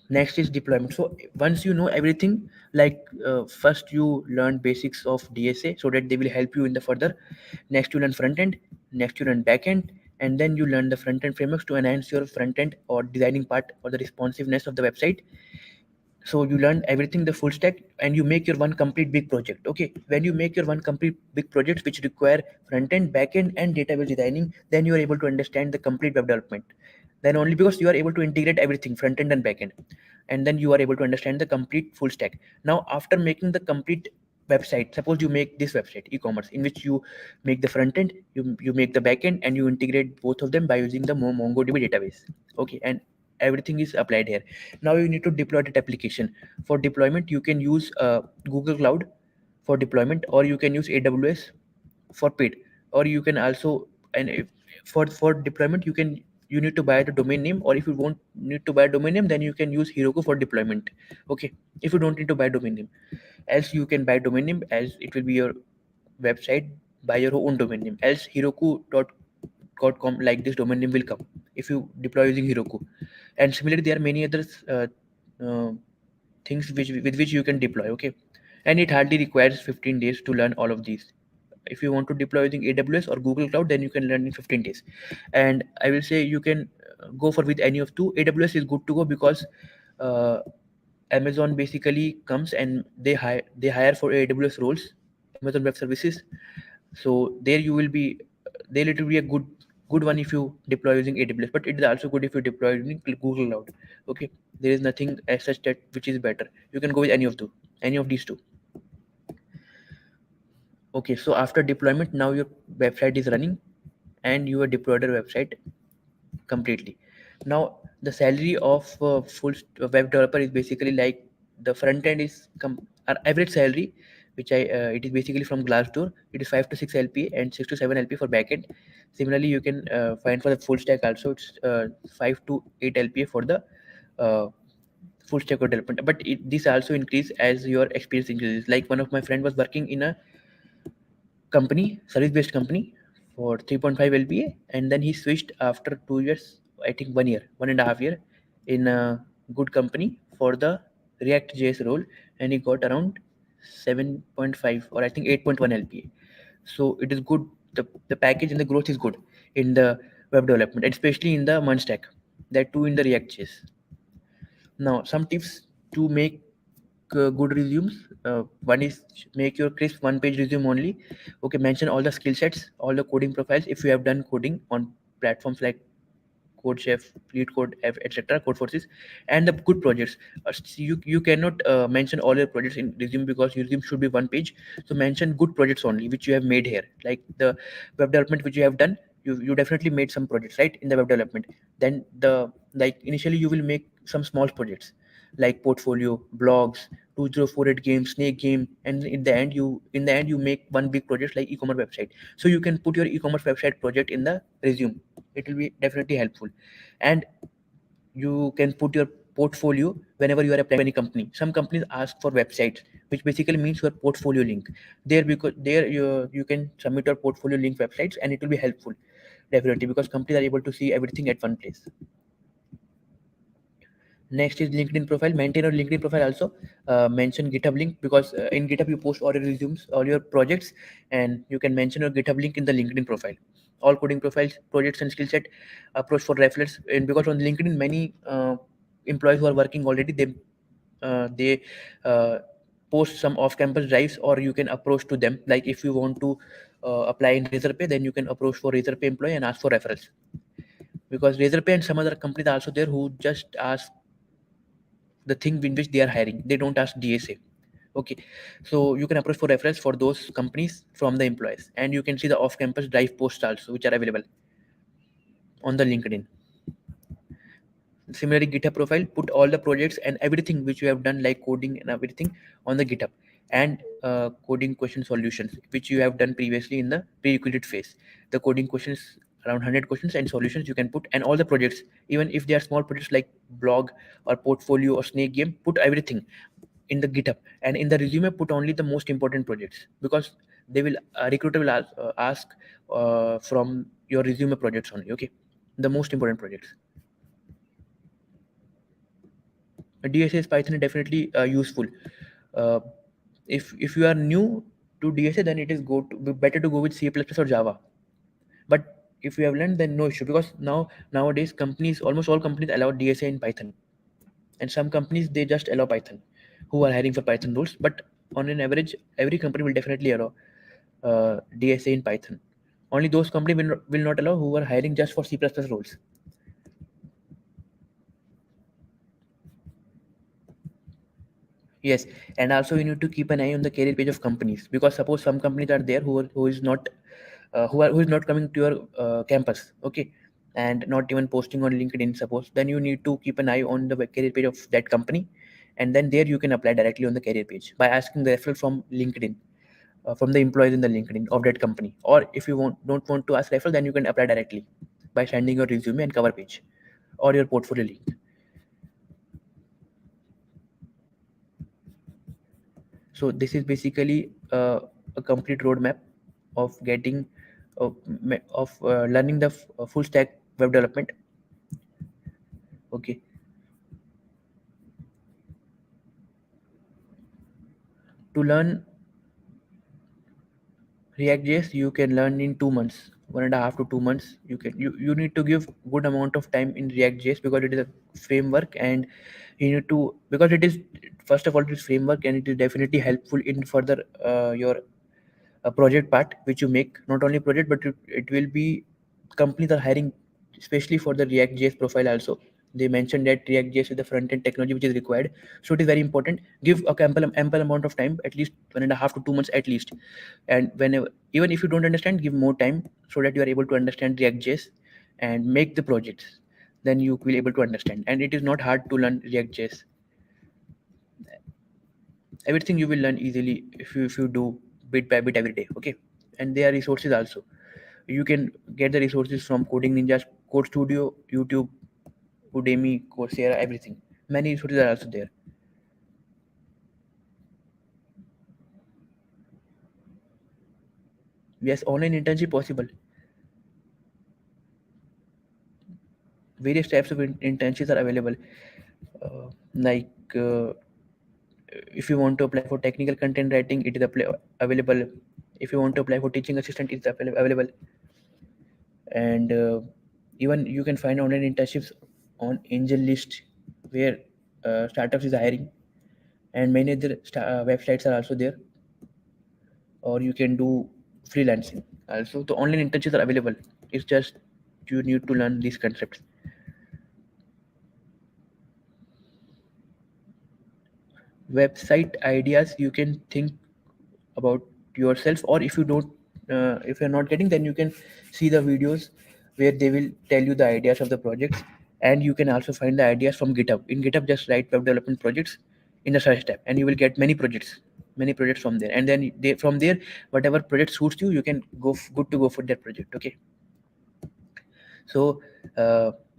A: Next is deployment. So once you know everything, like first you learn basics of DSA so that they will help you in the further. Next you learn front end, next you learn back end, and then you learn the front end frameworks to enhance your front end or designing part or the responsiveness of the website. So you learn everything the full stack and you make your one complete big project. Okay, when you make your one complete big project which require front end, back end, and database designing, then you are able to understand the complete web development. Then only because you are able to integrate everything front end and back end, and then you are able to understand the complete full stack. Now after making the complete website, suppose you make this website e-commerce in which you make the front end, you make the back end, and you integrate both of them by using the mongodb database. Okay, and everything is applied here. Now you need to deploy that application. For deployment you can use Google Cloud for deployment, or you can use AWS for paid, or you can also, and if, for deployment you need to buy the domain name, or if you won't need to buy a domain name, then you can use Heroku for deployment. Okay, if you don't need to buy domain name, else you can buy domain name as it will be your website by your own domain name, else heroku.com like this domain name will come if you deploy using Heroku. And similarly there are many other uh, things with which you can deploy. Okay, and it hardly requires 15 days to learn all of these. If you want to deploy using AWS or Google Cloud, then you can learn in 15 days. And I will say you can go for with any of two. AWS is good to go because uh, Amazon basically comes and they hire for AWS roles, Amazon Web Services. So there you will be, there it will be a good one if you deploy using AWS, but it is also good if you deploy using Google Cloud. Okay, there is nothing as such that which is better. You can go with any of these two. Okay, so after deployment, now your website is running and you have deployed your website completely. Now the salary of web developer is basically like the front end is our average salary, which I it is basically from Glassdoor. It is 5 to 6 LPA and 6 to 7 LPA for backend. Similarly, you can find for the full stack also it's 5 to 8 LPA for the uh, full stack development. But this also increase as your experience increases. Like one of my friend was working in a company, service based company for 3.5 LPA, and then he switched after 2 years, I think 1 year, 1.5 year, in a good company for the React JS role, and he got around 7.5 or I think 8.1 LPA. So it is good. The package and the growth is good in the web development, especially in the Mun stack, that too in the React JS. Now, some tips to make good resumes. One is make your crisp one-page resume only. Okay, mention all the skill sets, all the coding profiles if you have done coding on platforms like CodeChef, LeetCode, etc., CodeForces, and the good projects. You cannot mention all your projects in resume because your resume should be one page. So mention good projects only which you have made here, like the web development which you have done. You definitely made some projects right in the web development. Then the like initially you will make some small projects like portfolio, blogs, 2048 game, snake game, and in the end you make one big project like e-commerce website. So you can put your e-commerce website project in the resume. It will be definitely helpful. And you can put your portfolio whenever you are applying to any company. Some companies ask for websites, which basically means your portfolio link there, because there you can submit your portfolio link websites and it will be helpful definitely because companies are able to see everything at one place. Next is LinkedIn profile. Maintain your LinkedIn profile also. Mention GitHub link because in GitHub you post all your resumes, all your projects, and you can mention your GitHub link in the LinkedIn profile. All coding profiles, projects, and skill set approach for referrals. And because on LinkedIn, many employees who are working already, they post some off-campus drives, or you can approach to them. Like if you want to apply in Razorpay, then you can approach for Razorpay employee and ask for referrals. Because Razorpay and some other companies are also there who just ask the thing in which they are hiring. They don't ask DSA. Okay, so you can approach for reference for those companies from the employees, and you can see the off-campus drive posts also, which are available on the LinkedIn. Similarly, GitHub profile, put all the projects and everything which you have done, like coding and everything, on the GitHub, and coding question solutions which you have done previously in the prerequisite phase. The coding questions around 100 questions and solutions you can put, and all the projects, even if they are small projects like blog or portfolio or snake game, put everything in the GitHub. And in the resume, put only the most important projects, because they will recruiter will ask from your resume projects only. Okay, the most important projects. DSA Python is definitely useful. uh, if you are new to DSA, then it is better to go with C++ or Java. But if you have learned, then no issue, because nowadays companies, almost all companies, allow DSA in Python, and some companies they just allow Python, who are hiring for Python roles. But on an average, every company will definitely allow DSA in Python. Only those companies will not allow who are hiring just for C++ roles. Yes, and also you need to keep an eye on the career page of companies, because suppose some companies are there who is not who is not coming to your campus, okay, and not even posting on LinkedIn. Suppose, then you need to keep an eye on the career page of that company, and then there you can apply directly on the career page by asking the referral from LinkedIn, from the employees in the LinkedIn of that company. Or if you don't want to ask referral, then you can apply directly by sending your resume and cover page or your portfolio link. So this is basically a complete roadmap of getting of learning the full stack web development. Okay, to learn React.js, you can learn in 2 months, 1.5 to 2 months. You need to give good amount of time in React.js, because it is a framework, and you need to, because it is, first of all, it is framework, and it is definitely helpful in further your a project part which you make. Not only project, but it will be, companies are hiring especially for the React.js profile also. They mentioned that React.js is the front end technology which is required, so it is very important. Give a ample amount of time, at least 1.5 to 2 months at least. And whenever, even if you don't understand, give more time, so that you are able to understand React.js and make the projects. Then you will able to understand, and it is not hard to learn React.js. Everything you will learn easily if you do bit by bit every day. Okay, and there are resources also. You can get the resources from Coding Ninjas, Code Studio, YouTube, Udemy, Coursera, everything. Many resources are also there. Yes, online internship possible. Various types of internships are available. Like if you want to apply for technical content writing, it is available. If you want to apply for teaching assistant, it's available. And even you can find online internships on Angel List, where startups is hiring, and many other websites are also there. Or you can do freelancing also. The online internships are available. It's just you need to learn these concepts. Website ideas, you can think about yourself, or if you don't, if you're not getting, then you can see the videos where they will tell you the ideas of the projects. And you can also find the ideas from GitHub. In GitHub, just write web development projects in the search tab, and you will get many projects from there. And then from there, whatever project suits you, you can good to go for that project. Okay. So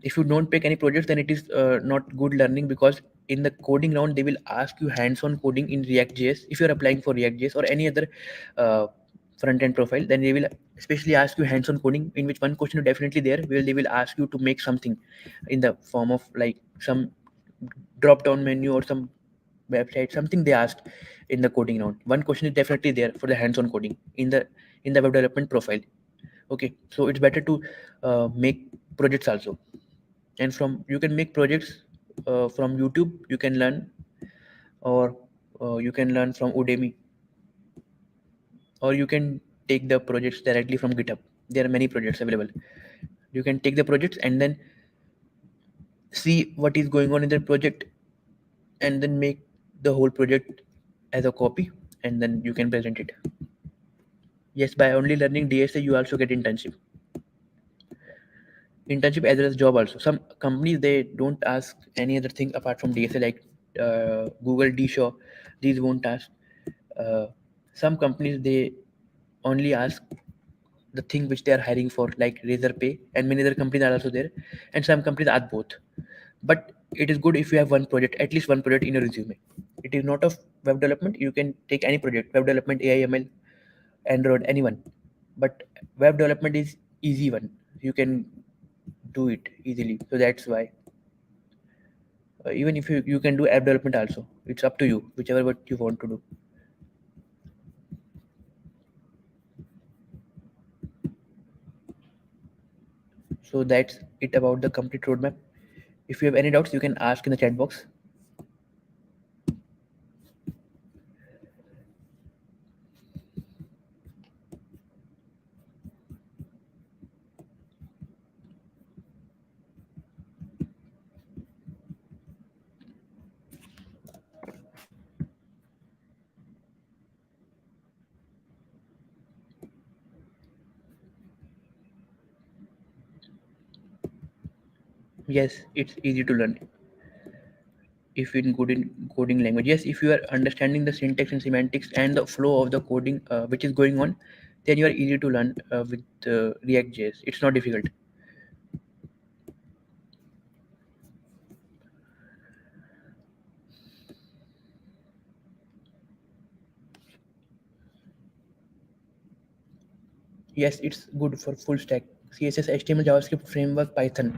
A: if you don't pick any projects, then it is not good learning, because in the coding round they will ask you hands-on coding in React.js. If you're applying for React.js or any other uh, front-end profile, then they will especially ask you hands-on coding, in which one question is definitely there where they will ask you to make something in the form of like some drop-down menu or some website, something they asked in the coding round. One question is definitely there for the hands-on coding in the web development profile. Okay, so it's better to make projects also. And from, you can make projects from YouTube, you can learn. Or you can learn from Udemy, or you can take the projects directly from GitHub. There are many projects available. You can take the projects and then see what is going on in the project, and then make the whole project as a copy, and then you can present it. Yes, by only learning DSA, you also get internship as well as job also. Some companies they don't ask any other thing apart from DSA, like Google, DShaw. These won't ask. Uh, some companies they only ask the thing which they are hiring for, like Razor Pay, and many other companies are also there, and some companies are both. But it is good if you have one project, at least one project in your resume. It is not of web development. You can take any project, web development, AI, ML, Android, anyone. But web development is easy one. You can do it easily. So that's why. Even if you can do app development also, it's up to you, whichever what you want to do. So that's it about the complete roadmap. If you have any doubts, you can ask in the chat box. Yes, it's easy to learn if in good in coding language. Yes, if you are understanding the syntax and semantics and the flow of the coding which is going on, then you are easy to learn with React.js. It's not difficult. Yes, it's good for full stack. CSS, HTML, JavaScript, framework, Python.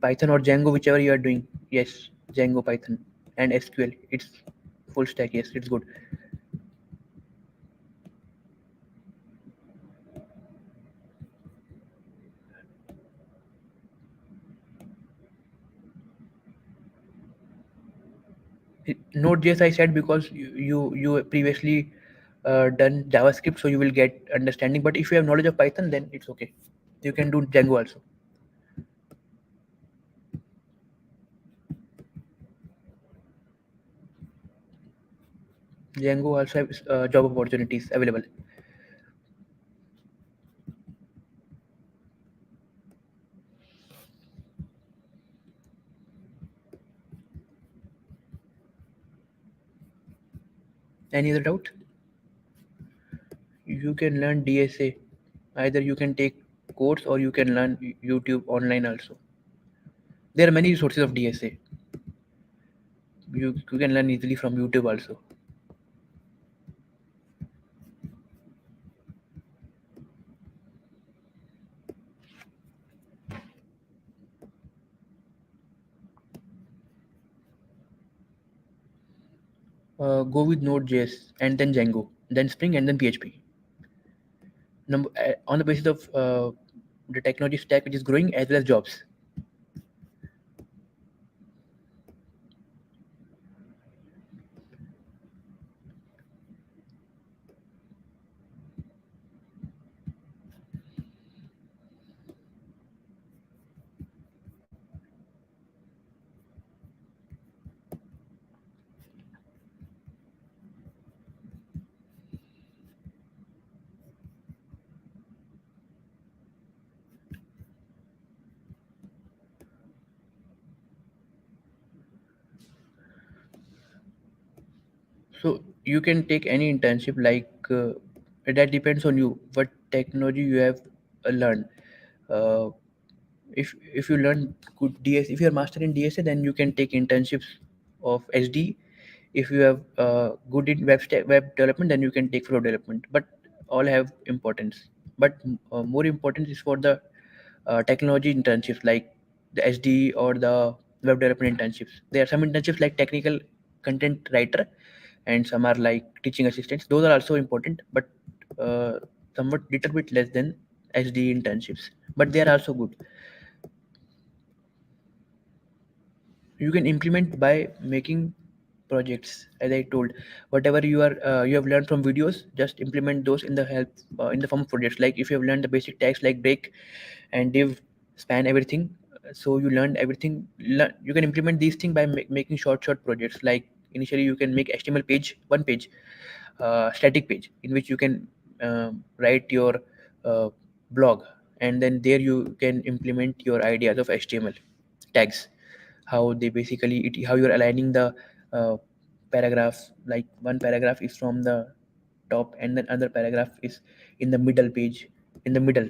A: Python or Django, whichever you are doing. Yes, Django, Python, and SQL. It's full stack. Yes, it's good. Node.js I said because you previously done JavaScript, so you will get understanding. But if you have knowledge of Python, then it's okay. You can do Django also. Django also has job opportunities available. Any other doubt? You can learn DSA. Either you can take course or you can learn YouTube online also. There are many resources of DSA. You can learn easily from YouTube also. Go with Node.js and then Django, then Spring and then PHP. On the basis of the technology stack which is growing as well as jobs. So you can take any internship, like that depends on you. What technology you have learned. Uh, if you learn good DS, if you are master in DSA, then you can take internships of SD. If you have good in web development, then you can take flow development. But all have importance. But more important is for the technology internships, like the SD or the web development internships. There are some internships like technical content writer, and some are like teaching assistants. Those are also important, but uh, somewhat little bit less than SD internships. But they are also good. You can implement by making projects, as I told. Whatever you have learned from videos, just implement those in the help in the form of projects. Like if you have learned the basic tags like break and div, span, everything, so you learned everything. You can implement these things by making short projects. Like initially you can make HTML page, one page, static page in which you can write your uh, blog, and then there you can implement your ideas of HTML tags, how they basically how you're aligning the uh, paragraph. Like one paragraph is from the top and then other paragraph is in the middle page, in the middle,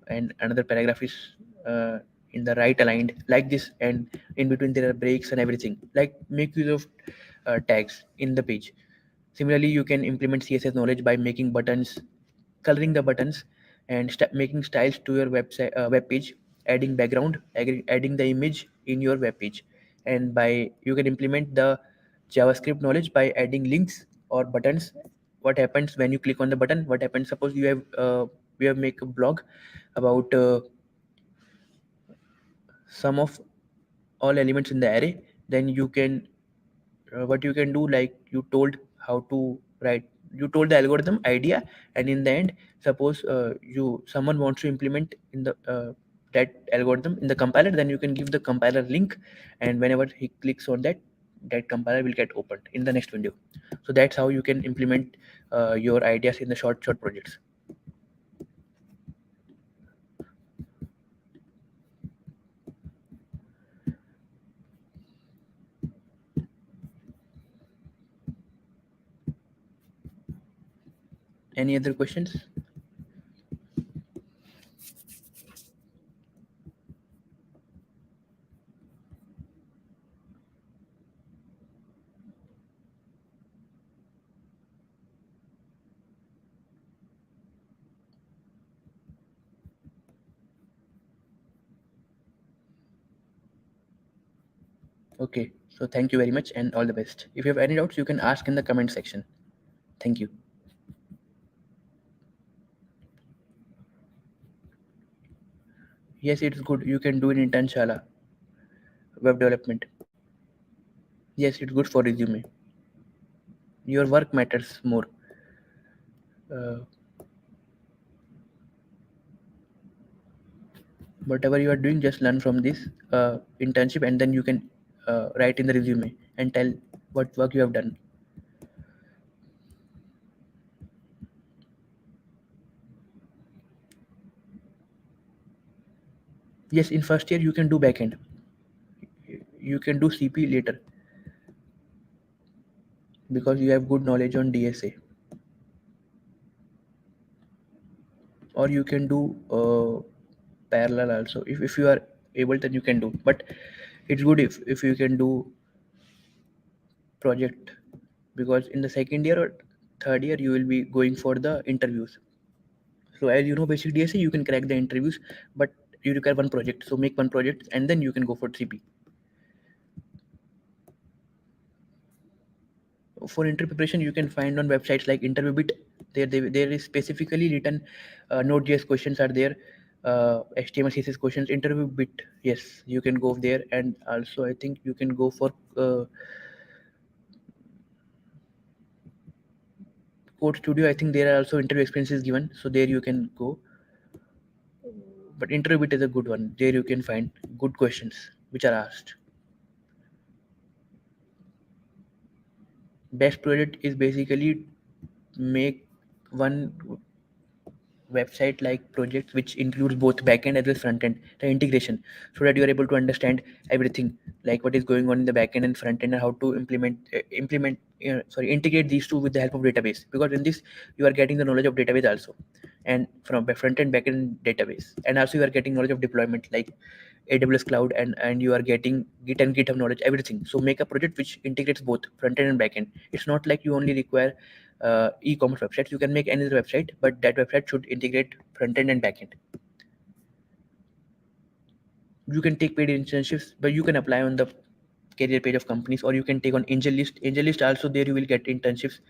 A: and another paragraph is uh, in the right aligned like this, and in between there are breaks and everything. Like make use of tags in the page. Similarly, you can implement CSS knowledge by making buttons, coloring the buttons, and making styles to your web page, adding background, adding the image in your web page. And by you can implement the JavaScript knowledge by adding links or buttons. What happens when you click on the button? What happens? Suppose you have make a blog about some of all elements in the array. Then you can what you can do, like you told how to write, you told the algorithm idea, and in the end, suppose you someone wants to implement in the that algorithm in the compiler, then you can give the compiler link, and whenever he clicks on that, that compiler will get opened in the next window. So that's how you can implement your ideas in the short projects. Any other questions? Okay, so thank you very much and all the best. If you have any doubts, you can ask in the comment section. Thank you. Yes, it's good. You can do in Intanshala web development. Yes, it's good for resume. Your work matters more. Uh, Whatever you are doing, just learn from this internship, and then you can write in the resume and tell what work you have done. Yes, in first year you can do backend. You can do CP later because you have good knowledge on DSA. Or you can do parallel also. If you are able, then you can do. But it's good if you can do project, because in the second year or third year you will be going for the interviews. So as you know, basic DSA you can crack the interviews, but you require one project. So make one project and then you can go for CP. For interview preparation, you can find on websites like InterviewBit. There is specifically written Node.js questions are there, HTML CSS questions. InterviewBit, yes, you can go there, and also I think you can go for Code Studio. I think there are also interview experiences given, so there you can go. But InterviewBit is a good one. There you can find good questions which are asked. Best project is basically make one website like project which includes both backend as well as front end, the integration, so that you are able to understand everything, like what is going on in the backend and front end, and how to integrate these two with the help of database, because in this you are getting the knowledge of database also, and from front end backend database, and also you are getting knowledge of deployment like AWS cloud, and you are getting Git and GitHub knowledge, everything. So make a project which integrates both front end and back end. It's not like you only require e-commerce websites. You can make any other website, but that website should integrate front end and back end. You can take paid internships, but you can apply on the career page of companies, or you can take on Angel List. Angel List also, there you will get internships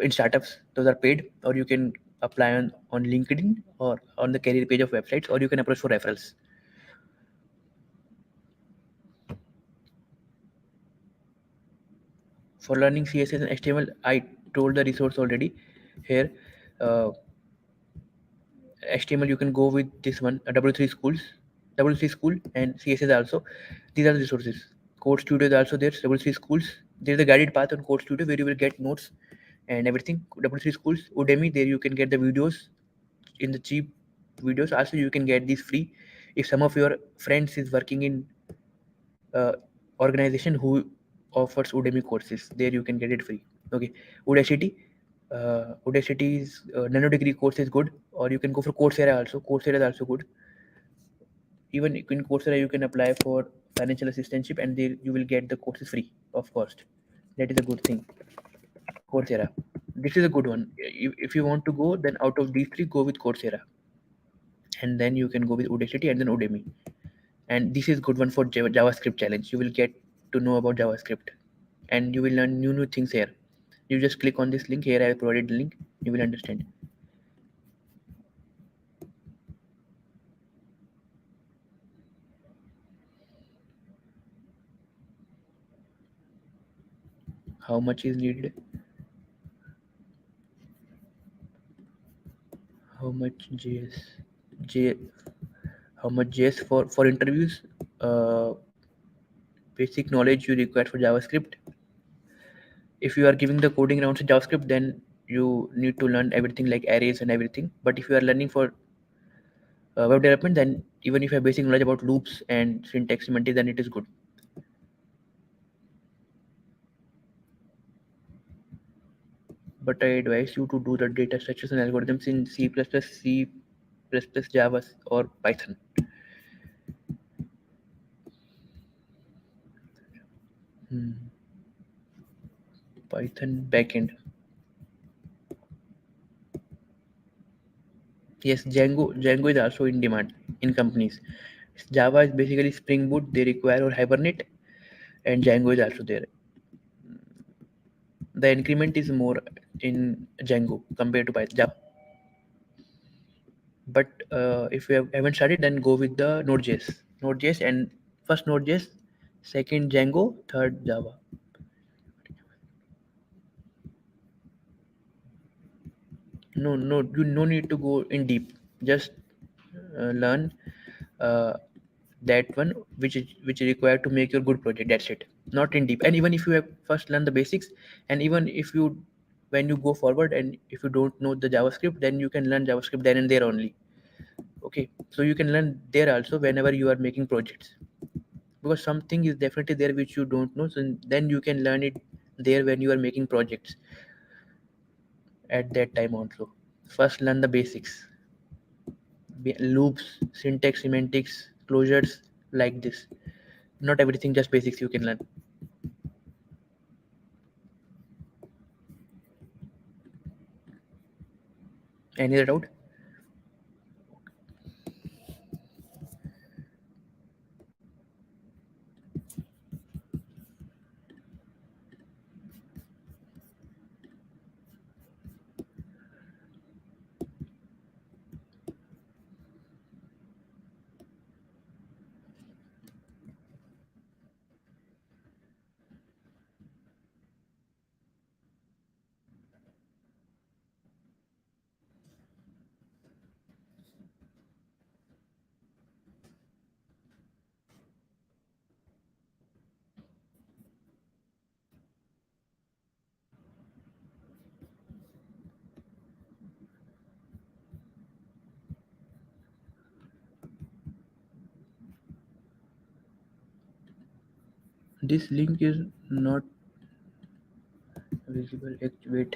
A: in startups. Those are paid, or you can apply on LinkedIn or on the career page of websites, or you can approach for referrals. For learning CSS and HTML, I told the resource already here. uh, HTML you can go with this one, W3 schools, W3 school, and CSS also. These are the resources. Code Studio is also there. W3 schools. There is a guided path on Code Studio where you will get notes and everything. W3 schools, Udemy, there you can get the videos in the cheap videos. Also, you can get these free. If some of your friends is working in uh, organization who offers Udemy courses, there you can get it free. Okay, Udacity. Audacity's nano degree course is good, or you can go for Coursera also. Coursera is also good. Even in Coursera, you can apply for financial assistantship, and there you will get the courses free of cost. That is a good thing. Coursera. This is a good one. If you want to go, then out of these three, go with Coursera, and then you can go with Audacity and then Udemy. And this is good one for JavaScript challenge. You will get to know about JavaScript, and you will learn new things here. You just click on this link here. I have provided the link. You will understand. How much is needed? How much JS? J how much JS for interviews? Uh, Basic knowledge you require for JavaScript. If you are giving the coding rounds in JavaScript, then you need to learn everything like arrays and everything. But if you are learning for web development, then even if you have basic knowledge about loops and syntax semantics, then it is good. But I advise you to do the data structures and algorithms in C++, C++, Java, or Python. Hmm. Python backend. Yes, Django is also in demand in companies. Java is basically Spring Boot. They require or Hibernate, and Django is also there. The increment is more in Django compared to Python. Java. But if you haven't started, then go with the Node.js. Node.js and first Node.js, second Django, third Java. No, you no need to go in deep. Just learn uh, that one which is required to make your good project. That's it. Not in deep. And even if you have first learn the basics, and even if you when you go forward and if you don't know the JavaScript, then you can learn JavaScript then and there only. Okay, so you can learn there also whenever you are making projects, because something is definitely there which you don't know, so then you can learn it there when you are making projects at that time also. First learn the basics, loops, syntax, semantics, closures, like this. Not everything just basics you can learn. Any other doubt? This link is not visible. Wait.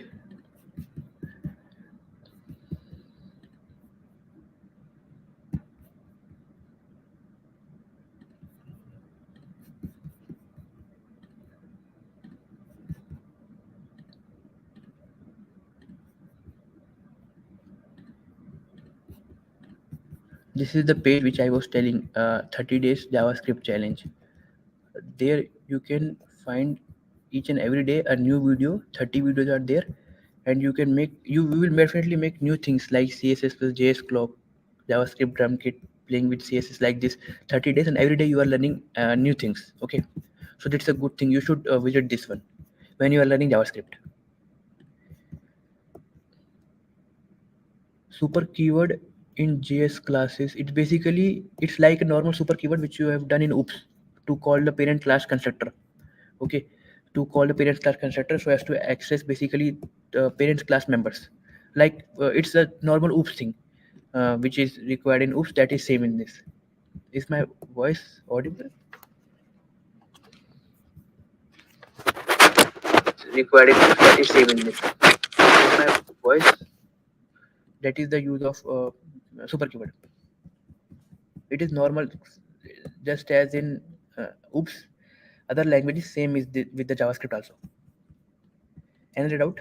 A: This is the page which I was telling, 30 days JavaScript challenge. There you can find each and every day a new video. 30 videos are there, and you will definitely make new things like CSS plus JS clock, JavaScript drum kit, playing with CSS like this. 30 days, and every day you are learning new things. Okay, so that's a good thing. You should visit this one when you are learning JavaScript. Super keyword in JS classes, it's like a normal super keyword which you have done in oops to call the parent class constructor. Okay, to call the parent class constructor so as to access basically the parents class members. Like it's a normal oops thing which is required in oops, that is same in this. Is my voice audible? Required in oops, that is same in this. Is my voice, that is the use of super keyword. It is normal, just as in oops, other languages. Same is with the JavaScript also. Another doubt?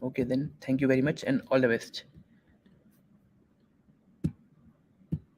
A: Okay, then thank you very much and all the best.